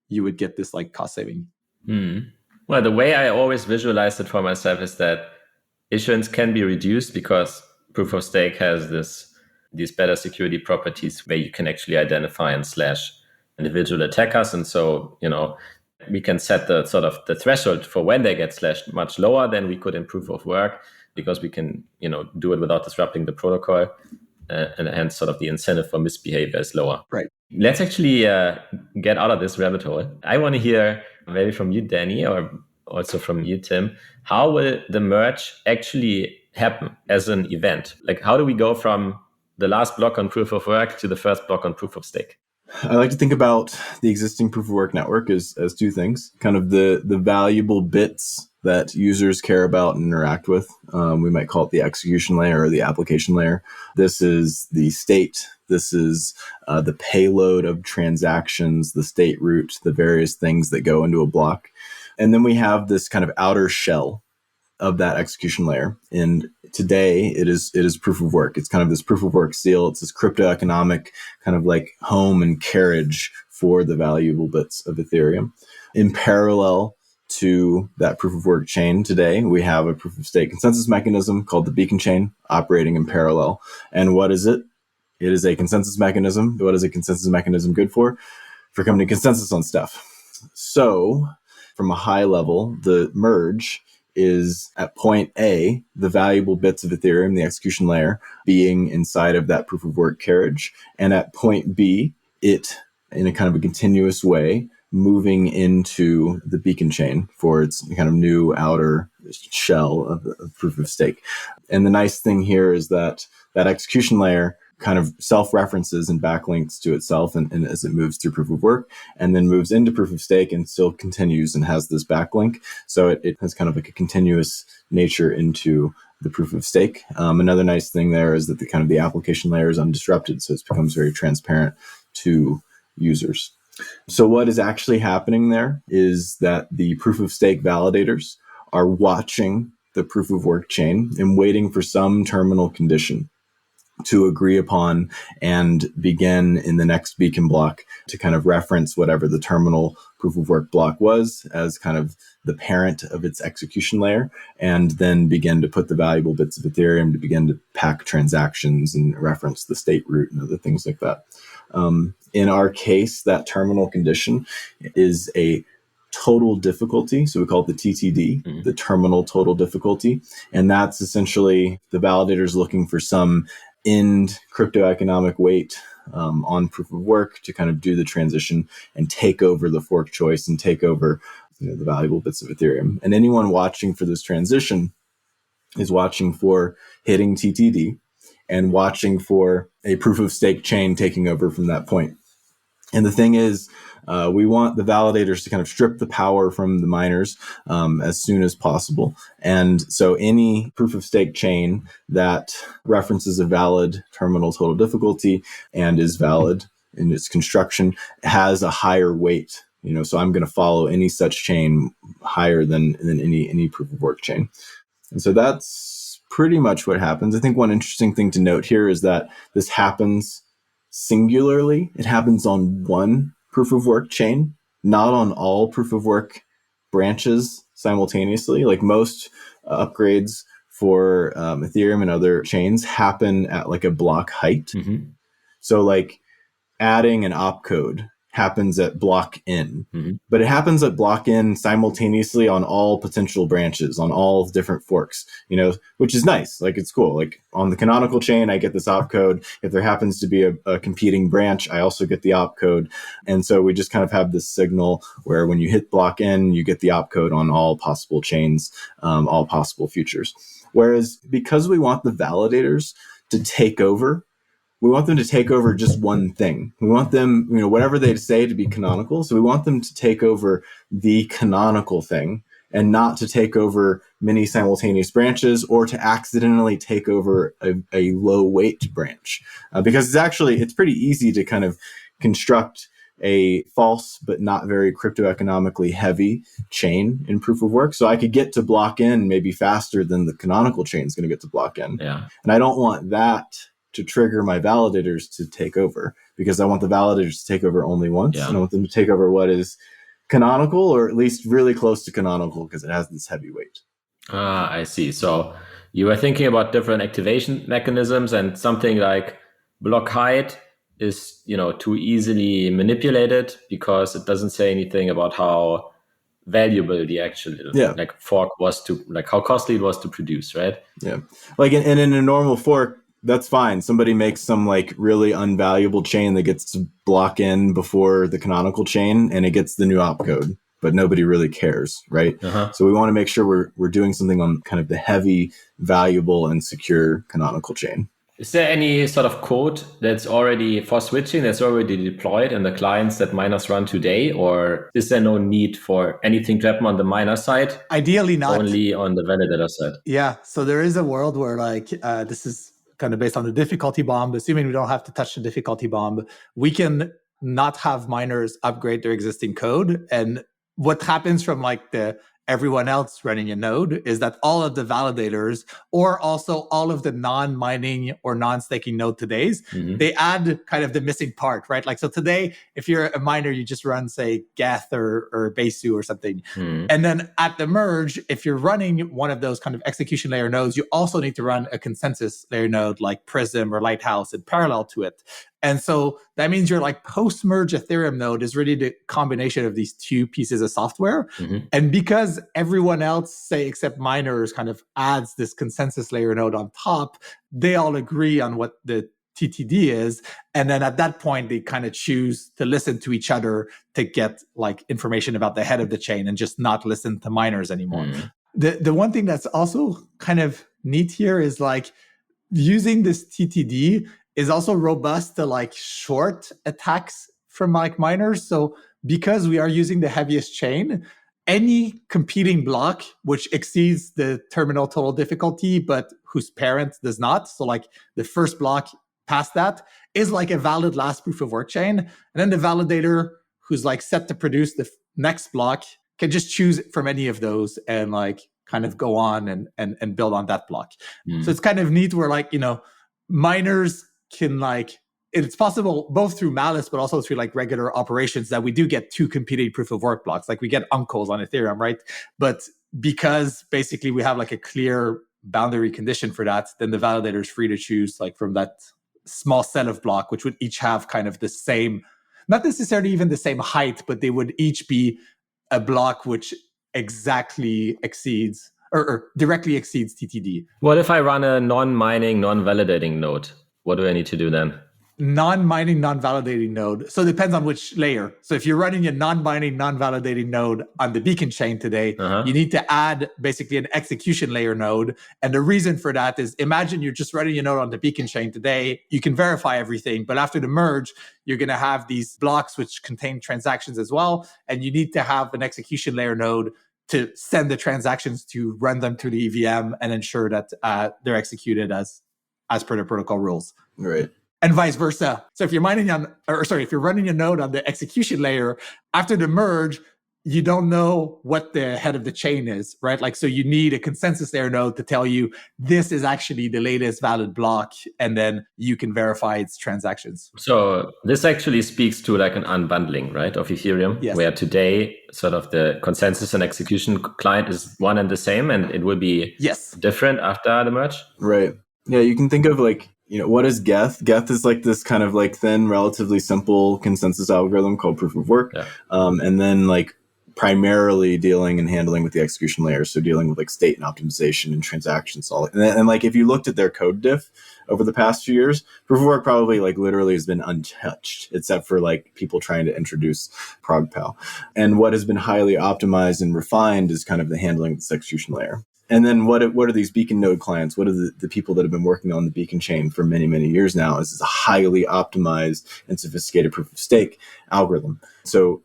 you would get this like cost saving. Well, the way I always visualize it for myself is that issuance can be reduced because proof of stake has these better security properties where you can actually identify and slash individual attackers. And so, we can set the sort of the threshold for when they get slashed much lower than we could in proof of work, because we can, do it without disrupting the protocol, and hence sort of the incentive for misbehavior is lower. Right. Let's actually get out of this rabbit hole. I want to hear maybe from you, Danny, or also from you, Tim. How will the merge actually happen as an event? Like, how do we go from the last block on proof of work to the first block on proof of stake? I like to think about the existing proof of work network as two things, kind of the valuable bits that users care about and interact with. We might call it the execution layer or the application layer. This is the state. This is the payload of transactions, the state root, the various things that go into a block. And then we have this kind of outer shell of that execution layer. And today it is proof of work. It's kind of this proof of work seal. It's this crypto economic kind of like home and carriage for the valuable bits of Ethereum. In parallel to that proof of work chain today, we have a proof of stake consensus mechanism called the beacon chain operating in parallel. And what is it? It is a consensus mechanism. What is a consensus mechanism good for? For coming to consensus on stuff. So from a high level, the merge is at point A, the valuable bits of Ethereum, the execution layer, being inside of that proof of work carriage. And at point B, it, in a kind of a continuous way, moving into the beacon chain for its kind of new outer shell of proof of stake. And the nice thing here is that that execution layer kind of self-references and backlinks to itself and as it moves through proof of work, and then moves into proof of stake and still continues and has this backlink. So it has kind of like a continuous nature into the proof of stake. Another nice thing there is that the kind of the application layer is undisrupted, so it becomes very transparent to users. So what is actually happening there is that the proof of stake validators are watching the proof of work chain and waiting for some terminal condition to agree upon and begin in the next beacon block to kind of reference whatever the terminal proof of work block was as kind of the parent of its execution layer, and then begin to put the valuable bits of Ethereum to begin to pack transactions and reference the state root and other things like that. In our case, that terminal condition is a total difficulty. So we call it the TTD, the terminal total difficulty. And that's essentially the validators looking for some end crypto economic weight on proof of work to kind of do the transition and take over the fork choice and take over the valuable bits of Ethereum. And anyone watching for this transition is watching for hitting TTD and watching for a proof of stake chain taking over from that point. And the thing is, we want the validators to kind of strip the power from the miners as soon as possible. And so any proof of stake chain that references a valid terminal total difficulty and is valid in its construction has a higher weight. So I'm going to follow any such chain higher than any proof of work chain. And so that's pretty much what happens. I think one interesting thing to note here is that this happens singularly. It happens on one proof of work chain, not on all proof of work branches simultaneously. Like most upgrades for Ethereum and other chains happen at like a block height. Mm-hmm. So like adding an opcode happens at block n, but it happens at block n simultaneously on all potential branches, on all different forks, which is nice. Like it's cool. Like on the canonical chain, I get this opcode. If there happens to be a competing branch, I also get the opcode. And so we just kind of have this signal where when you hit block n, you get the opcode on all possible chains, all possible futures. Whereas because we want the validators to take over, we want them to take over just one thing. We want them, whatever they say to be canonical. So we want them to take over the canonical thing and not to take over many simultaneous branches or to accidentally take over a low weight branch. Because it's pretty easy to kind of construct a false but not very crypto economically heavy chain in proof of work. So I could get to block n maybe faster than the canonical chain is going to get to block n. Yeah. And I don't want that to trigger my validators to take over, because I want the validators to take over only once. Yeah. And I want them to take over what is canonical, or at least really close to canonical, because it has this heavy weight. I see. So you were thinking about different activation mechanisms, and something like block height is, too easily manipulated because it doesn't say anything about how valuable the actual fork was to, like how costly it was to produce, right? Yeah. Like in a normal fork, that's fine. Somebody makes some like really unvaluable chain that gets to block in before the canonical chain and it gets the new opcode, but nobody really cares, right? Uh-huh. So we want to make sure we're doing something on kind of the heavy, valuable, and secure canonical chain. Is there any sort of code that's already for switching that's already deployed in the clients that miners run today? Or is there no need for anything to happen on the miner side? Ideally not. Only on the validator side. Yeah. So there is a world where this is kind of based on the difficulty bomb, assuming we don't have to touch the difficulty bomb, we can not have miners upgrade their existing code. And what happens from everyone else running a node is that all of the validators, or also all of the non-mining or non-staking node todays, they add kind of the missing part, right? Like, so today, if you're a miner, you just run, say, Geth or Basu or something. And then at the merge, if you're running one of those kind of execution layer nodes, you also need to run a consensus layer node like Prism or Lighthouse in parallel to it. And so that means your post-merge Ethereum node is really the combination of these two pieces of software. And because everyone else, say, except miners, kind of adds this consensus layer node on top, they all agree on what the TTD is. And then at that point, they kind of choose to listen to each other to get information about the head of the chain and just not listen to miners anymore. The one thing that's also kind of neat here is using this TTD is also robust to short attacks from miners. So because we are using the heaviest chain, any competing block which exceeds the terminal total difficulty, but whose parent does not, so the first block past that, is a valid last proof of work chain. And then the validator who's set to produce the next block can just choose from any of those and kind of go on and build on that block. So it's kind of neat where miners can it's possible both through malice, but also through regular operations that we do get two competing proof of work blocks. We get uncles on Ethereum, right? But because basically we have a clear boundary condition for that, then the validator is free to choose from that small set of block, which would each have kind of the same, not necessarily even the same height, but they would each be a block which exactly exceeds or directly exceeds TTD. What if I run a non-mining, non-validating node? What do I need to do then? Non-binding, non-validating node. So it depends on which layer. So if you're running a non-binding, non-validating node on the beacon chain today, you need to add basically an execution layer node. And the reason for that is, imagine you're just running a node on the beacon chain today. You can verify everything, but after the merge, you're going to have these blocks which contain transactions as well. And you need to have an execution layer node to send the transactions to run them through the EVM and ensure that they're executed as per the protocol rules. Right. And vice versa. So if you're if you're running a node on the execution layer, after the merge, you don't know what the head of the chain is, right? Like, so you need a consensus layer node to tell you this is actually the latest valid block, and then you can verify its transactions. So this actually speaks to like an unbundling, right, of Ethereum, yes. Where today sort of the consensus and execution client is one and the same, and it will be different after the merge. Right. Yeah, you can think of like, what is Geth? Geth is like this kind of like thin, relatively simple consensus algorithm called proof of work. Yeah. And then like primarily dealing and handling with the execution layer. So dealing with like state and optimization and transactions. And like if you looked at their code diff over the past few years, proof of work probably like literally has been untouched, except for like people trying to introduce PoW. And what has been highly optimized and refined is kind of the handling of this execution layer. And then what are these beacon node clients? What are the people that have been working on the beacon chain for many, many years now? Is a highly optimized and sophisticated proof of stake algorithm. So,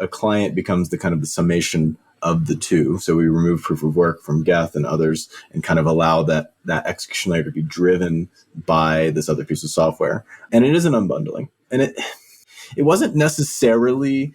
a client becomes the kind of the summation of the two. So we remove proof of work from Geth and others and kind of allow that execution layer to be driven by this other piece of software. And it is an unbundling. And it wasn't necessarily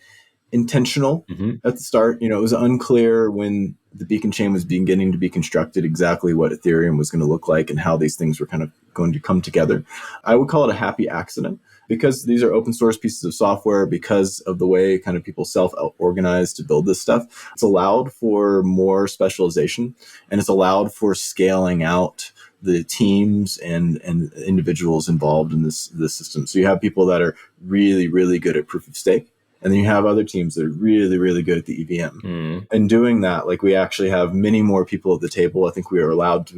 intentional at the start. It was unclear when the beacon chain was beginning to be constructed exactly what Ethereum was going to look like and how these things were kind of going to come together. I would call it a happy accident because these are open source pieces of software, because of the way kind of people self-organize to build this stuff. It's allowed for more specialization, and it's allowed for scaling out the teams and individuals involved in this system. So you have people that are really, really good at proof of stake. And then you have other teams that are really, really good at the EVM. And doing that, like we actually have many more people at the table. I think we are allowed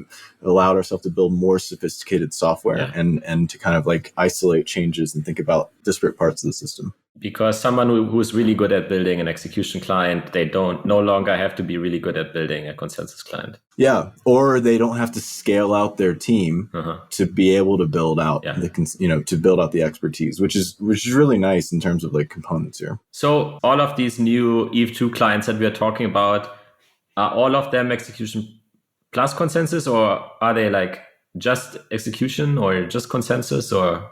ourselves to build more sophisticated software and to kind of like isolate changes and think about disparate parts of the system. Because someone who's really good at building an execution client, they no longer have to be really good at building a consensus client. Yeah, or they don't have to scale out their team to be able to build out to build out the expertise, which is really nice in terms of like components here. So all of these new ETH2 clients that we are talking about, are all of them execution plus consensus, or are they like just execution or just consensus, or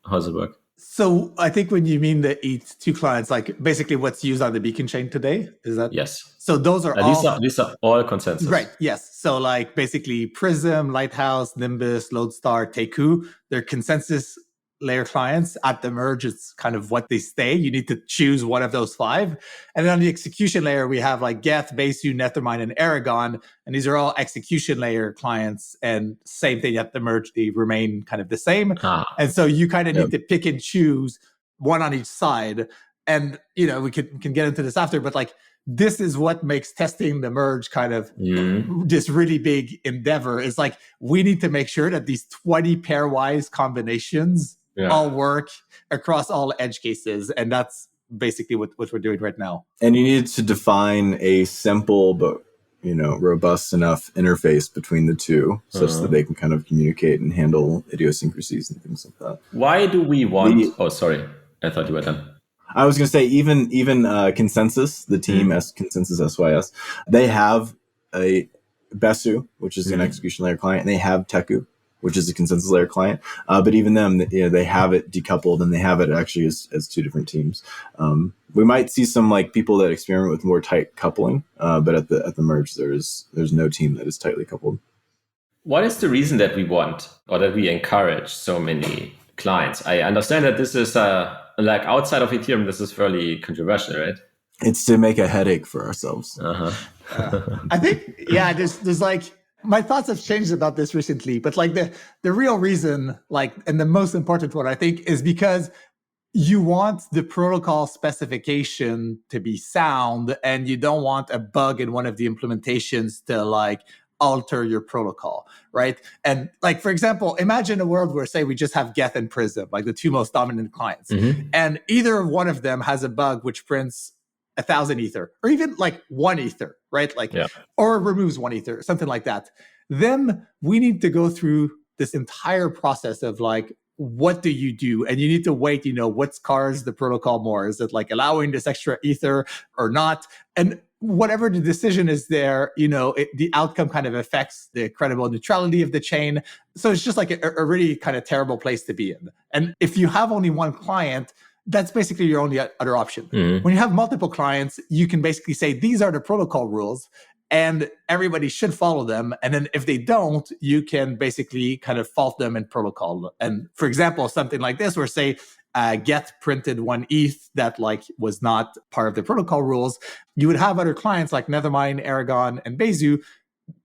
how does it work? So I think when you mean the ETH2 clients, like basically what's used on the beacon chain today, is that? Yes. So those are these are all consensus. Right. Yes. So like basically Prism, Lighthouse, Nimbus, Lodestar, Teku, they're consensus layer clients. At the merge, it's kind of what they stay. You need to choose one of those 5. And then on the execution layer, we have like Geth, Besu, Nethermind, and Aragon. And these are all execution layer clients. And same thing at the merge, they remain kind of the same. And so you kind of need to pick and choose one on each side. And, we can get into this after, but like, this is what makes testing the merge kind of this really big endeavor. Is like, we need to make sure that these 20 pairwise combinations all work across all edge cases. And that's basically what we're doing right now. And you need to define a simple but robust enough interface between the two such that they can kind of communicate and handle idiosyncrasies and things like that. Why do we want... Oh, sorry. I thought you were done. I was going to say, even Consensus, the team Consensus SYS, they have a Besu, which is an execution layer client, and they have Teku, which is a consensus layer client. But even them, they have it decoupled, and they have it actually as 2 different teams. We might see some like people that experiment with more tight coupling, but at the merge, there's no team that is tightly coupled. What is the reason that we want or that we encourage so many clients? I understand that this is like outside of Ethereum, this is fairly controversial, right? It's to make a headache for ourselves. I think, there's like, my thoughts have changed about this recently, but like the real reason, like, and the most important one, I think, is because you want the protocol specification to be sound, and you don't want a bug in one of the implementations to like alter your protocol, right? And like, for example, imagine a world where, say, we just have Geth and Prism, like the two most dominant clients, and either one of them has a bug which prints 1,000 ether, or even like 1 ether, right? Like, or removes 1 ether, something like that. Then we need to go through this entire process of like, what do you do? And you need to wait, what scars the protocol more? Is it like allowing this extra ether or not? And whatever the decision is there, the outcome kind of affects the credible neutrality of the chain. So it's just like a really kind of terrible place to be in. And if you have only one client, that's basically your only other option. When you have multiple clients, you can basically say, these are the protocol rules, and everybody should follow them. And then if they don't, you can basically kind of fault them in protocol. And for example, something like this, where say, Geth printed 1 ETH that like was not part of the protocol rules, you would have other clients like Nethermine, Aragon, and Bezu.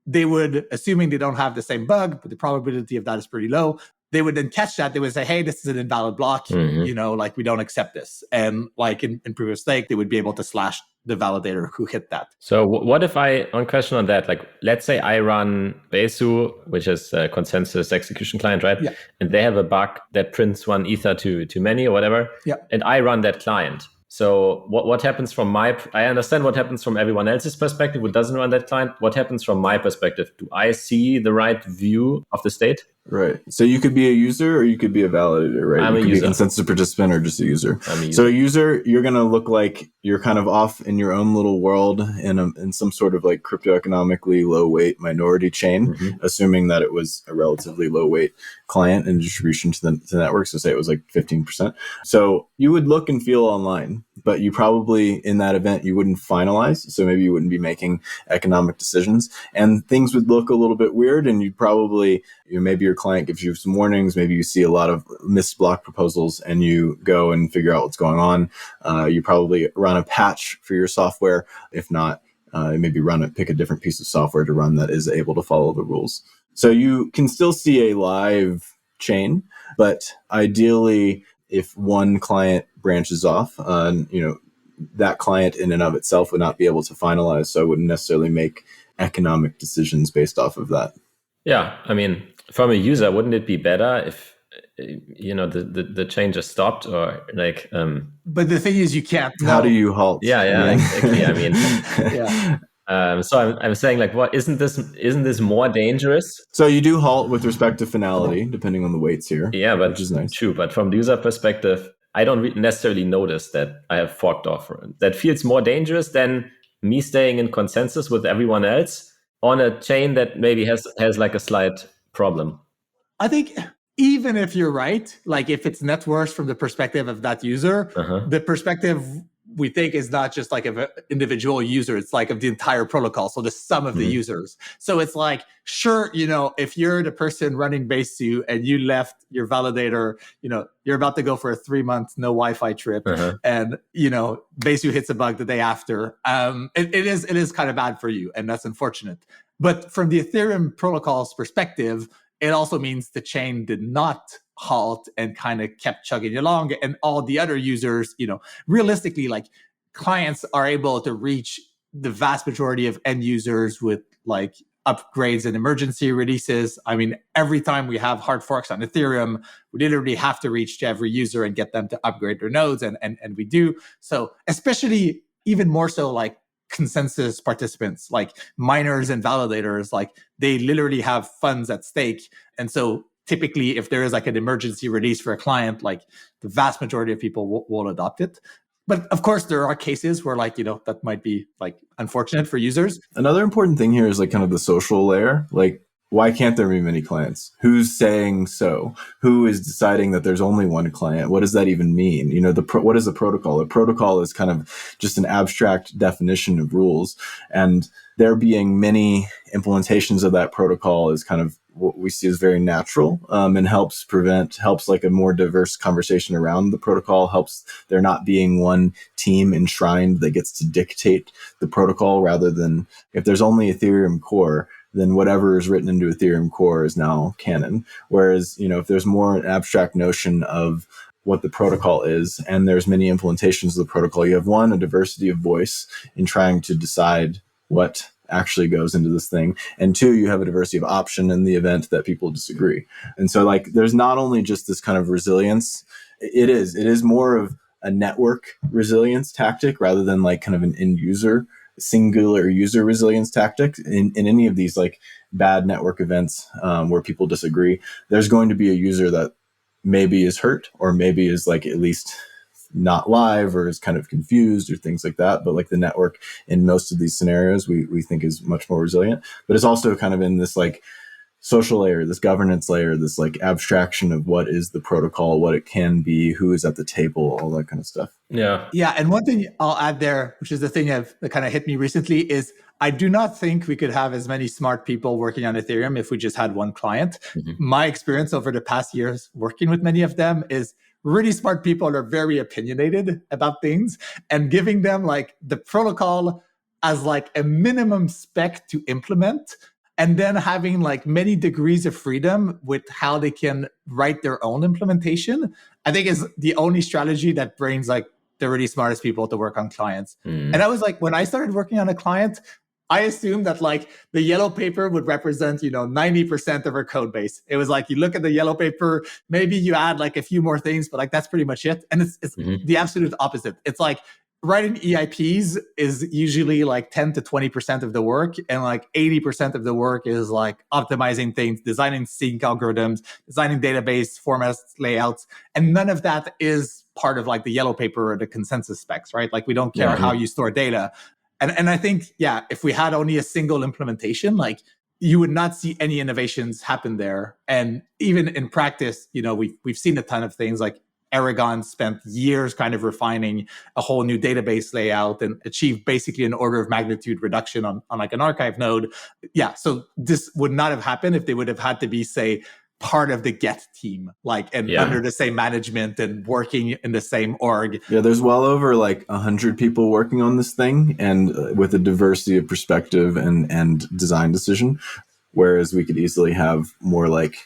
They would, assuming they don't have the same bug, but the probability of that is pretty low, they would then catch that. They would say, hey, this is an invalid block, like we don't accept this. And like in proof of stake, they would be able to slash the validator who hit that. So what if one question on that, like let's say I run Besu, which is a consensus execution client, right? Yeah. And they have a bug that prints 1 ether too many or whatever. Yeah. And I run that client. So what happens from I understand what happens from everyone else's perspective who doesn't run that client. What happens from my perspective? Do I see the right view of the state? Right. So you could be a user or you could be a validator, right? I'm you a could user. be a consensus participant or just a user. I'm a user. So a user, you're going to look like you're kind of off in your own little world in some sort of like cryptoeconomically low weight minority chain, assuming that it was a relatively low weight client and distribution to the network. So say it was like 15%. So you would look and feel online, but you probably in that event, you wouldn't finalize. So maybe you wouldn't be making economic decisions and things would look a little bit weird. And you'd probably, maybe your client gives you some warnings. Maybe you see a lot of missed block proposals and you go and figure out what's going on. You probably run a patch for your software. If not, maybe pick a different piece of software to run that is able to follow the rules. So you can still see a live chain, but ideally, if one client branches off, that client in and of itself would not be able to finalize. So I wouldn't necessarily make economic decisions based off of that. Yeah, I mean, from a user, wouldn't it be better if the chain just stopped or like? But the thing is, you can't. How do you halt? Yeah, exactly. I mean, yeah. So I'm saying like, what isn't this more dangerous? So you do halt with respect to finality, depending on the weights here. Yeah, but which is nice. True. But from the user perspective, I don't necessarily notice that I have forked off. That feels more dangerous than me staying in consensus with everyone else on a chain that maybe has like a slight problem. I think even if you're right, like if it's net worth from the perspective of that user, the perspective we think is not just like of an individual user, it's like of the entire protocol. So the sum of the users. So it's like, sure, if you're the person running Besu and you left your validator, you're about to go for a 3-month no Wi-Fi trip and, Besu hits a bug the day after. It is kind of bad for you. And that's unfortunate. But from the Ethereum protocol's perspective, it also means the chain did not halt and kind of kept chugging along. And all the other users, realistically, like clients are able to reach the vast majority of end users with like upgrades and emergency releases. I mean, every time we have hard forks on Ethereum, we literally have to reach to every user and get them to upgrade their nodes. And we do. So especially even more so like consensus participants, like miners and validators, like they literally have funds at stake. And so typically if there is like an emergency release for a client, like the vast majority of people will adopt it. But of course, there are cases where like, that might be like unfortunate for users. Another important thing here is like kind of the social layer. Like, why can't there be many clients? Who's saying so? Who is deciding that there's only one client? What does that even mean? What is a protocol? A protocol is kind of just an abstract definition of rules. And there being many implementations of that protocol is kind of what we see as very natural, and helps like a more diverse conversation around the protocol, helps there not being one team enshrined that gets to dictate the protocol, rather than if there's only Ethereum core, then whatever is written into Ethereum core is now canon. Whereas, if there's more an abstract notion of what the protocol is, and there's many implementations of the protocol, you have a diversity of voice in trying to decide what actually goes into this thing. And two, you have a diversity of option in the event that people disagree. And so like, there's not only just this kind of resilience, it is more of a network resilience tactic rather than like kind of an end user, singular user resilience tactic. In any of these like bad network events where people disagree, there's going to be a user that maybe is hurt or maybe is like at least not live or is kind of confused or things like that. But like the network in most of these scenarios, we think is much more resilient, but it's also kind of in this like social layer, this governance layer, this like abstraction of what is the protocol, what it can be, who is at the table, all that kind of stuff. Yeah. Yeah. And one thing I'll add there, which is the thing that kind of hit me recently, is I do not think we could have as many smart people working on Ethereum if we just had one client. My experience over the past years working with many of them is really smart people are very opinionated about things, and giving them like the protocol as like a minimum spec to implement, and then having like many degrees of freedom with how they can write their own implementation, I think is the only strategy that brings like the really smartest people to work on clients. And I was like, when I started working on a client, I assumed that like the yellow paper would represent, 90% of our code base. It was like, you look at the yellow paper, maybe you add like a few more things, but like, that's pretty much it. And it's the absolute opposite. It's like writing EIPs is usually like 10 to 20% of the work. And like 80% of the work is like optimizing things, designing sync algorithms, designing database formats, layouts. And none of that is part of like the yellow paper or the consensus specs, right? Like we don't care how you store data. And I think, yeah, if we had only a single implementation, like you would not see any innovations happen there. And even in practice, we've seen a ton of things like Aragon spent years kind of refining a whole new database layout and achieved basically an order of magnitude reduction on like an archive node. Yeah, so this would not have happened if they would have had to be, say, part of the Get team, like under the same management and working in the same org. Yeah, there's well over like 100 people working on this thing, and with a diversity of perspective and design decision, whereas we could easily have more like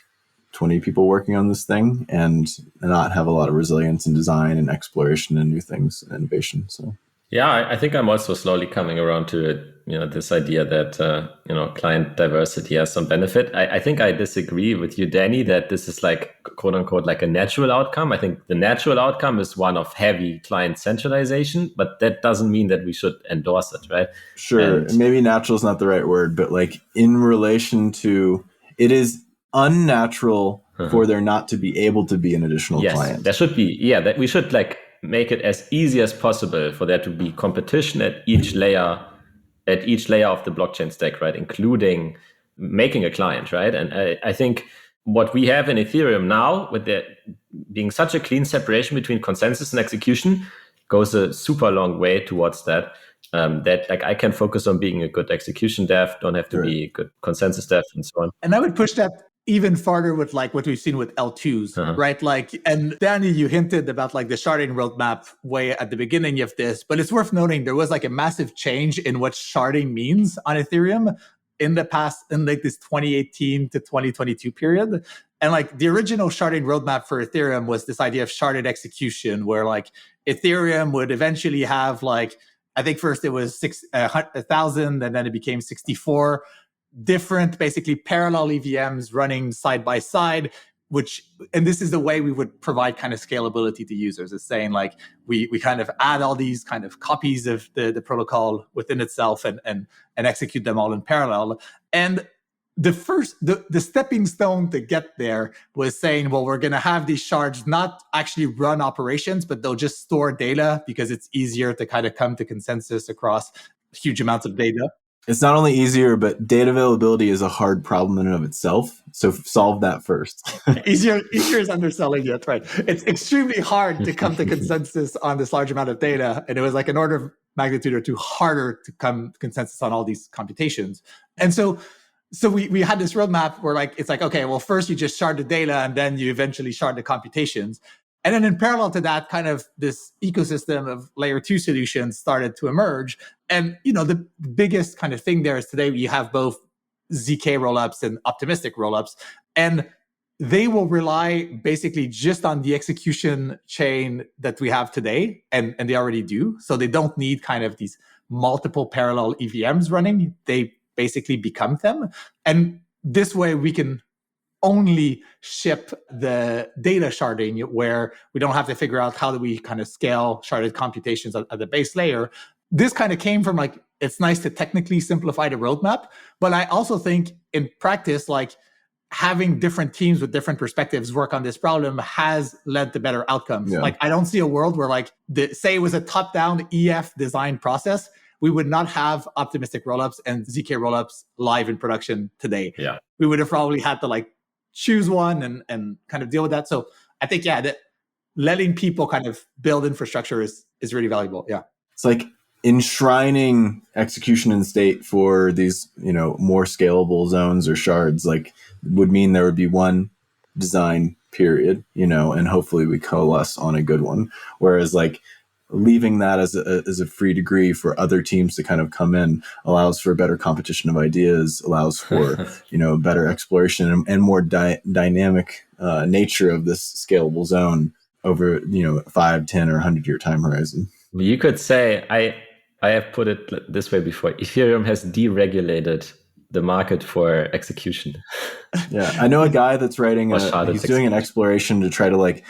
20 people working on this thing and not have a lot of resilience in design and exploration and new things and innovation. So yeah, I think I'm also slowly coming around to it. This idea that client diversity has some benefit. I think I disagree with you, Danny, that this is like quote unquote like a natural outcome. I think the natural outcome is one of heavy client centralization, but that doesn't mean that we should endorse it, right? Sure, and maybe natural is not the right word, but like in relation to, it is unnatural for there not to be able to be an additional client. There should be, that we should like make it as easy as possible for there to be competition at each layer of the blockchain stack, right? Including making a client, right? And I think what we have in Ethereum now, with there being such a clean separation between consensus and execution, goes a super long way towards that. That like I can focus on being a good execution dev, don't have to be a good consensus dev, and so on. And I would push that even farther with like what we've seen with L2s, right? Like, and Danny, you hinted about like the sharding roadmap way at the beginning of this, but it's worth noting there was like a massive change in what sharding means on Ethereum in the past, in like this 2018 to 2022 period. And like the original sharding roadmap for Ethereum was this idea of sharded execution, where like Ethereum would eventually have like, I think first it was 1,000 and then it became 64 different, basically parallel EVMs running side by side, and this is the way we would provide kind of scalability to users, is saying like, we kind of add all these kind of copies of the protocol within itself and execute them all in parallel. And the stepping stone to get there was saying, well, we're going to have these shards not actually run operations, but they'll just store data because it's easier to kind of come to consensus across huge amounts of data. It's not only easier, but data availability is a hard problem in and of itself. So solve that first. Easier is underselling it, right? It's extremely hard to come to consensus on this large amount of data. And it was like an order of magnitude or two harder to come to consensus on all these computations. And so we had this roadmap where like, it's like, okay, well, first you just shard the data and then you eventually shard the computations. And then in parallel to that, kind of this ecosystem of layer 2 solutions started to emerge. And, the biggest kind of thing there is today you have both ZK rollups and optimistic rollups, and they will rely basically just on the execution chain that we have today, and they already do. So they don't need kind of these multiple parallel EVMs running. They basically become them. And this way we can only ship the data sharding, where we don't have to figure out how do we kind of scale sharded computations at the base layer. This kind of came from like, it's nice to technically simplify the roadmap, but I also think in practice, like having different teams with different perspectives work on this problem has led to better outcomes. Yeah. Like I don't see a world where like, say it was a top-down EF design process, we would not have optimistic rollups and ZK rollups live in production today. Yeah. We would have probably had to like choose one and kind of deal with that. So I think, that letting people kind of build infrastructure is really valuable. Yeah. It's like enshrining execution in state for these, more scalable zones or shards, like would mean there would be one design period, and hopefully we coalesce on a good one. Whereas like leaving that as a free degree for other teams to kind of come in allows for better competition of ideas, allows for, better exploration and more dynamic nature of this scalable zone over, 5, 10 or 100-year time horizon. You could say, I have put it this way before, Ethereum has deregulated the market for execution. Yeah, I know a guy that's writing, he's doing an exploration to try to like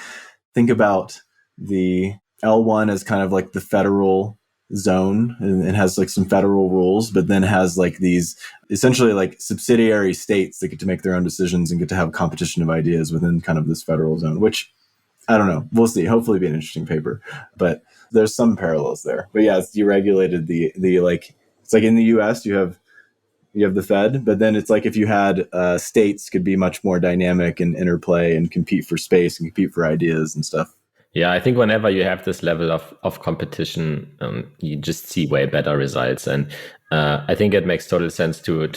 think about the L1 as kind of like the federal zone, and it has like some federal rules, but then has like these essentially like subsidiary states that get to make their own decisions and get to have competition of ideas within kind of this federal zone, which I don't know. We'll see. Hopefully be an interesting paper, but there's some parallels there. But yeah, it's deregulated the like, it's like in the US you have the Fed, but then it's like if you had states could be much more dynamic and interplay and compete for space and compete for ideas and stuff. Yeah, I think whenever you have this level of competition, you just see way better results. And I think it makes total sense to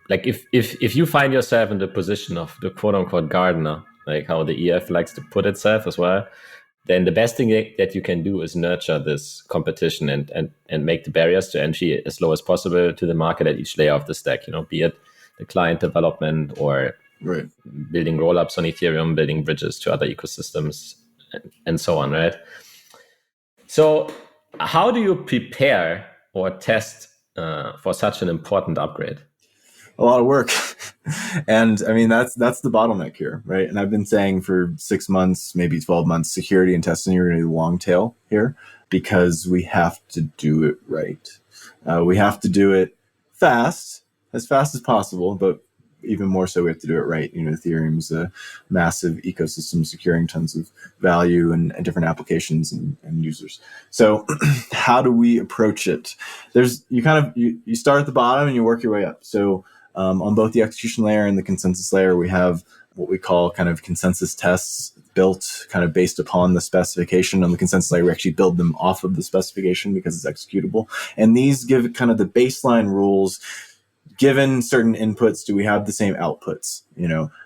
like if you find yourself in the position of the quote unquote gardener, like how the EF likes to put itself as well, then the best thing that you can do is nurture this competition and make the barriers to entry as low as possible to the market at each layer of the stack, be it the client development or building rollups on Ethereum, building bridges to other ecosystems, and so on, right? So how do you prepare or test for such an important upgrade? A lot of work. And I mean, that's the bottleneck here, right? And I've been saying for 6 months, maybe 12 months, security and testing are going to be the long tail here because we have to do it right. We have to do it fast as possible, but even more so, we have to do it right. Ethereum's a massive ecosystem securing tons of value and different applications and users. So how do we approach it? You start at the bottom and you work your way up. So on both the execution layer and the consensus layer, we have what we call kind of consensus tests built kind of based upon the specification. On the consensus layer, we actually build them off of the specification because it's executable. And these give kind of the baseline rules. Given certain inputs, do we have the same outputs?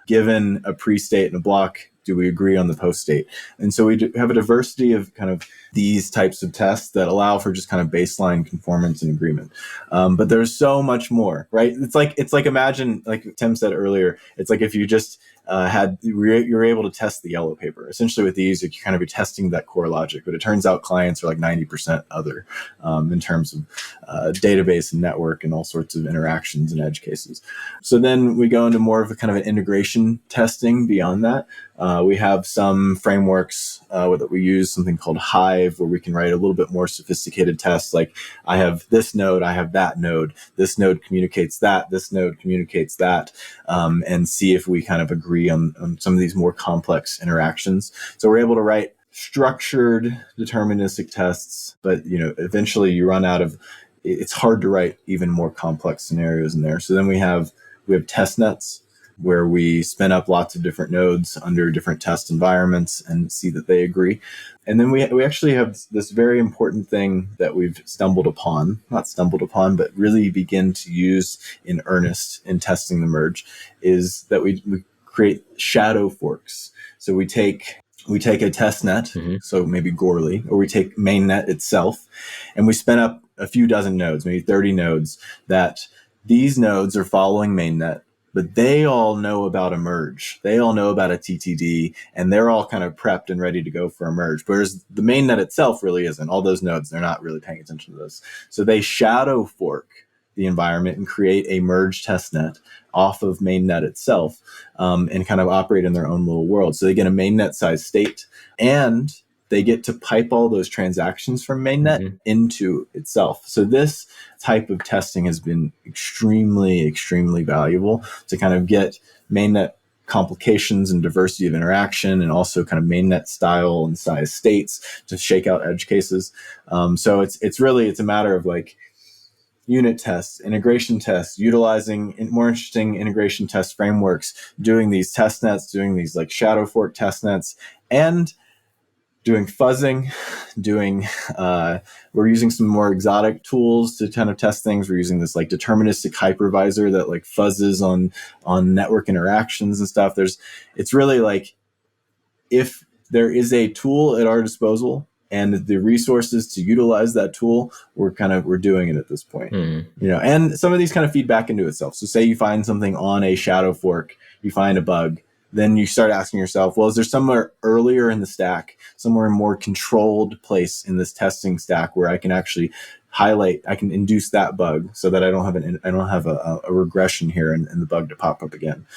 Given a pre-state and a block, do we agree on the post-state? And so we have a diversity of kind of these types of tests that allow for just kind of baseline conformance and agreement. But there's so much more, right? It's like imagine, like Tim said earlier, it's like if you just you're able to test the yellow paper. Essentially with these, you kind of be testing that core logic, but it turns out clients are like 90% other in terms of database and network and all sorts of interactions and edge cases. So then we go into more of a kind of an integration testing beyond that. We have some frameworks that we use, something called Hive, where we can write a little bit more sophisticated tests. Like I have this node, I have that node, this node communicates that, this node communicates that, and see if we kind of agree on some of these more complex interactions. So we're able to write structured deterministic tests, but eventually you run out of, it's hard to write even more complex scenarios in there. So then we have test nets, where we spin up lots of different nodes under different test environments and see that they agree. And then we actually have this very important thing that we've but really begin to use in earnest in testing the merge, is that we create shadow forks. So we take a test net, so maybe Goerli, or we take mainnet itself, and we spin up a few dozen nodes, maybe 30 nodes, that these nodes are following mainnet, but they all know about a merge. They all know about a TTD, and they're all kind of prepped and ready to go for a merge. Whereas the mainnet itself really isn't. All those nodes, they're not really paying attention to this. So they shadow fork the environment and create a merge testnet off of mainnet itself, and kind of operate in their own little world. So they get a mainnet size state, and they get to pipe all those transactions from mainnet into itself. So this type of testing has been extremely, extremely valuable to kind of get mainnet complications and diversity of interaction, and also kind of mainnet style and size states to shake out edge cases. So it's a matter of like unit tests, integration tests, utilizing more interesting integration test frameworks, doing these test nets, doing these like shadow fork test nets, and doing fuzzing, we're using some more exotic tools to kind of test things. We're using this like deterministic hypervisor that like fuzzes on network interactions and stuff. It's really like, if there is a tool at our disposal and the resources to utilize that tool, we're doing it at this point. And some of these kind of feed back into itself. So say you find something on a shadow fork, you find a bug, then you start asking yourself, well, is there somewhere earlier in the stack, somewhere more controlled place in this testing stack where I can actually I can induce that bug so that I don't have a regression here and the bug to pop up again.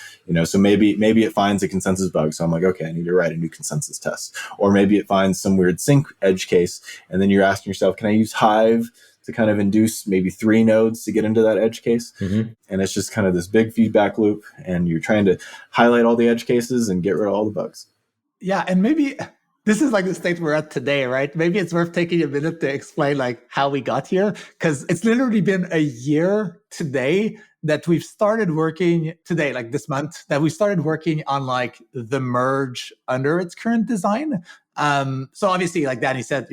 So maybe it finds a consensus bug. So I'm like, okay, I need to write a new consensus test. Or maybe it finds some weird sync edge case. And then you're asking yourself, can I use Hive to kind of induce maybe 3 nodes to get into that edge case? And it's just kind of this big feedback loop, and you're trying to highlight all the edge cases and get rid of all the bugs. Yeah, and maybe this is like the state we're at today, right? Maybe it's worth taking a minute to explain like how we got here, because it's literally been a year today that we've started working today, like this month, that we started working on like the merge under its current design. So obviously, like Danny said,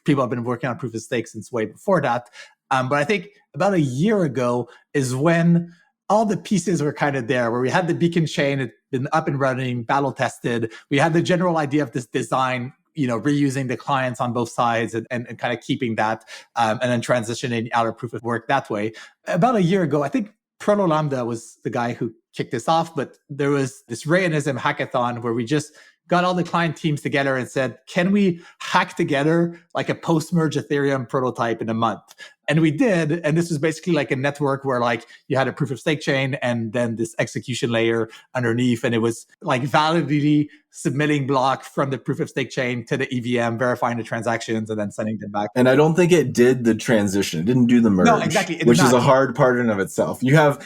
people have been working on proof of stake since way before that. But I think about a year ago is when all the pieces were kind of there, where we had the beacon chain, it had been up and running, battle tested. We had the general idea of this design, reusing the clients on both sides and kind of keeping that, and then transitioning out of proof of work that way. About a year ago, I think Proto Lambda was the guy who kicked this off, but there was this Rayonism hackathon where we just got all the client teams together and said, can we hack together like a post-merge Ethereum prototype in a month? And we did. And this was basically like a network where like you had a proof of stake chain and then this execution layer underneath. And it was like validly submitting block from the proof of stake chain to the EVM, verifying the transactions and then sending them back. And I don't think it did the transition. It didn't do the merge. No, exactly. Which is a hard part in of itself. You have,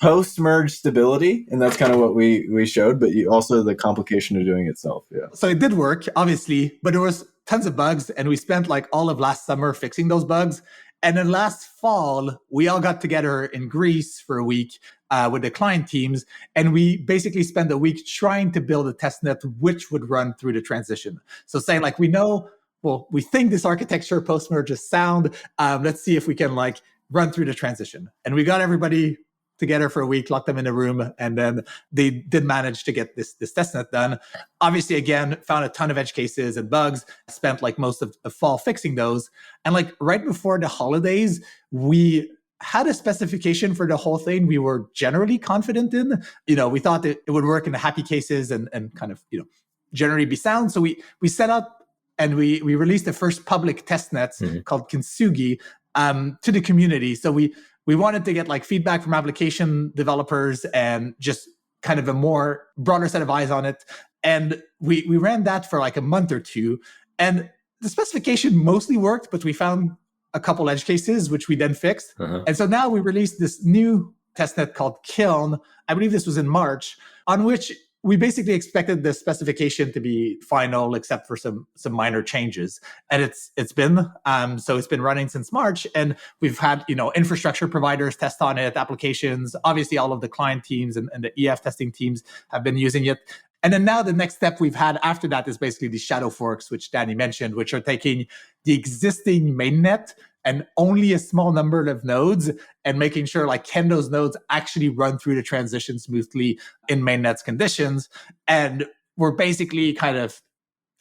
post-merge stability, and that's kind of what we showed, but you also the complication of doing it itself. Yeah. So it did work, obviously, but there was tons of bugs, and we spent like all of last summer fixing those bugs. And then last fall, we all got together in Greece for a week with the client teams, and we basically spent a week trying to build a testnet which would run through the transition. So saying like, we think this architecture post-merge is sound. Let's see if we can like run through the transition. And we got everybody together for a week, locked them in a room, and then they did manage to get this testnet done. Obviously, again, found a ton of edge cases and bugs, spent like most of the fall fixing those. And like right before the holidays, we had a specification for the whole thing we were generally confident in. We thought that it would work in the happy cases and kind of, generally be sound. So we set up and we released the first public testnet called Kintsugi to the community. So we wanted to get like feedback from application developers and just kind of a more broader set of eyes on it. And we ran that for like a month or two. And the specification mostly worked, but we found a couple edge cases, which we then fixed. And so now we released this new testnet called Kiln. I believe this was in March, on which we basically expected the specification to be final, except for some minor changes. And it's been running since March, and we've had infrastructure providers test on it, applications. Obviously, all of the client teams and the EF testing teams have been using it. And then now the next step we've had after that is basically the shadow forks, which Danny mentioned, which are taking the existing mainnet and only a small number of nodes and making sure like, can those nodes actually run through the transition smoothly in mainnet's conditions? And we're basically kind of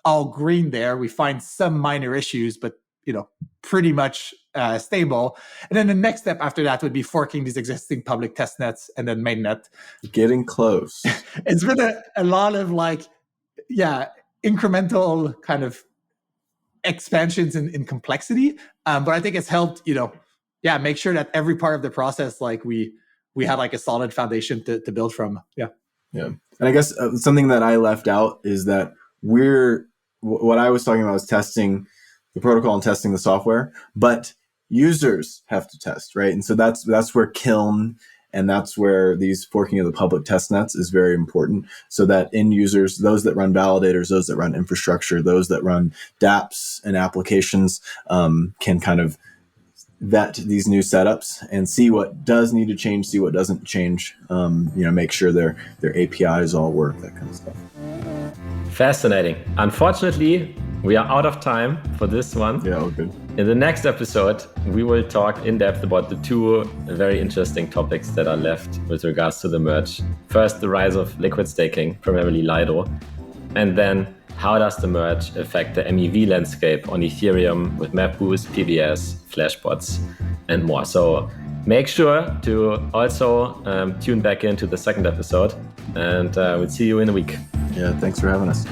all green there. We find some minor issues, but pretty much stable. And then the next step after that would be forking these existing public test nets and then mainnet. Getting close. It's been a lot of incremental kind of expansions in complexity. But I think it's helped, make sure that every part of the process, like we have like a solid foundation to build from. Yeah. And I guess something that I left out is that what I was talking about was testing the protocol and testing the software, but users have to test, right? And so that's where Kiln and that's where these forking of the public test nets is very important, so that end users, those that run validators, those that run infrastructure, those that run dApps and applications, can kind of vet these new setups and see what does need to change, see what doesn't change, make sure their APIs all work, that kind of stuff. Fascinating. Unfortunately, we are out of time for this one. Yeah, all good. In the next episode, we will talk in depth about the two very interesting topics that are left with regards to the merge. First, the rise of liquid staking, primarily Lido, and then how does the merge affect the MEV landscape on Ethereum with map boost, PBS, Flashbots, and more. So make sure to also tune back into the second episode, and we'll see you in a week. Yeah, thanks for having us.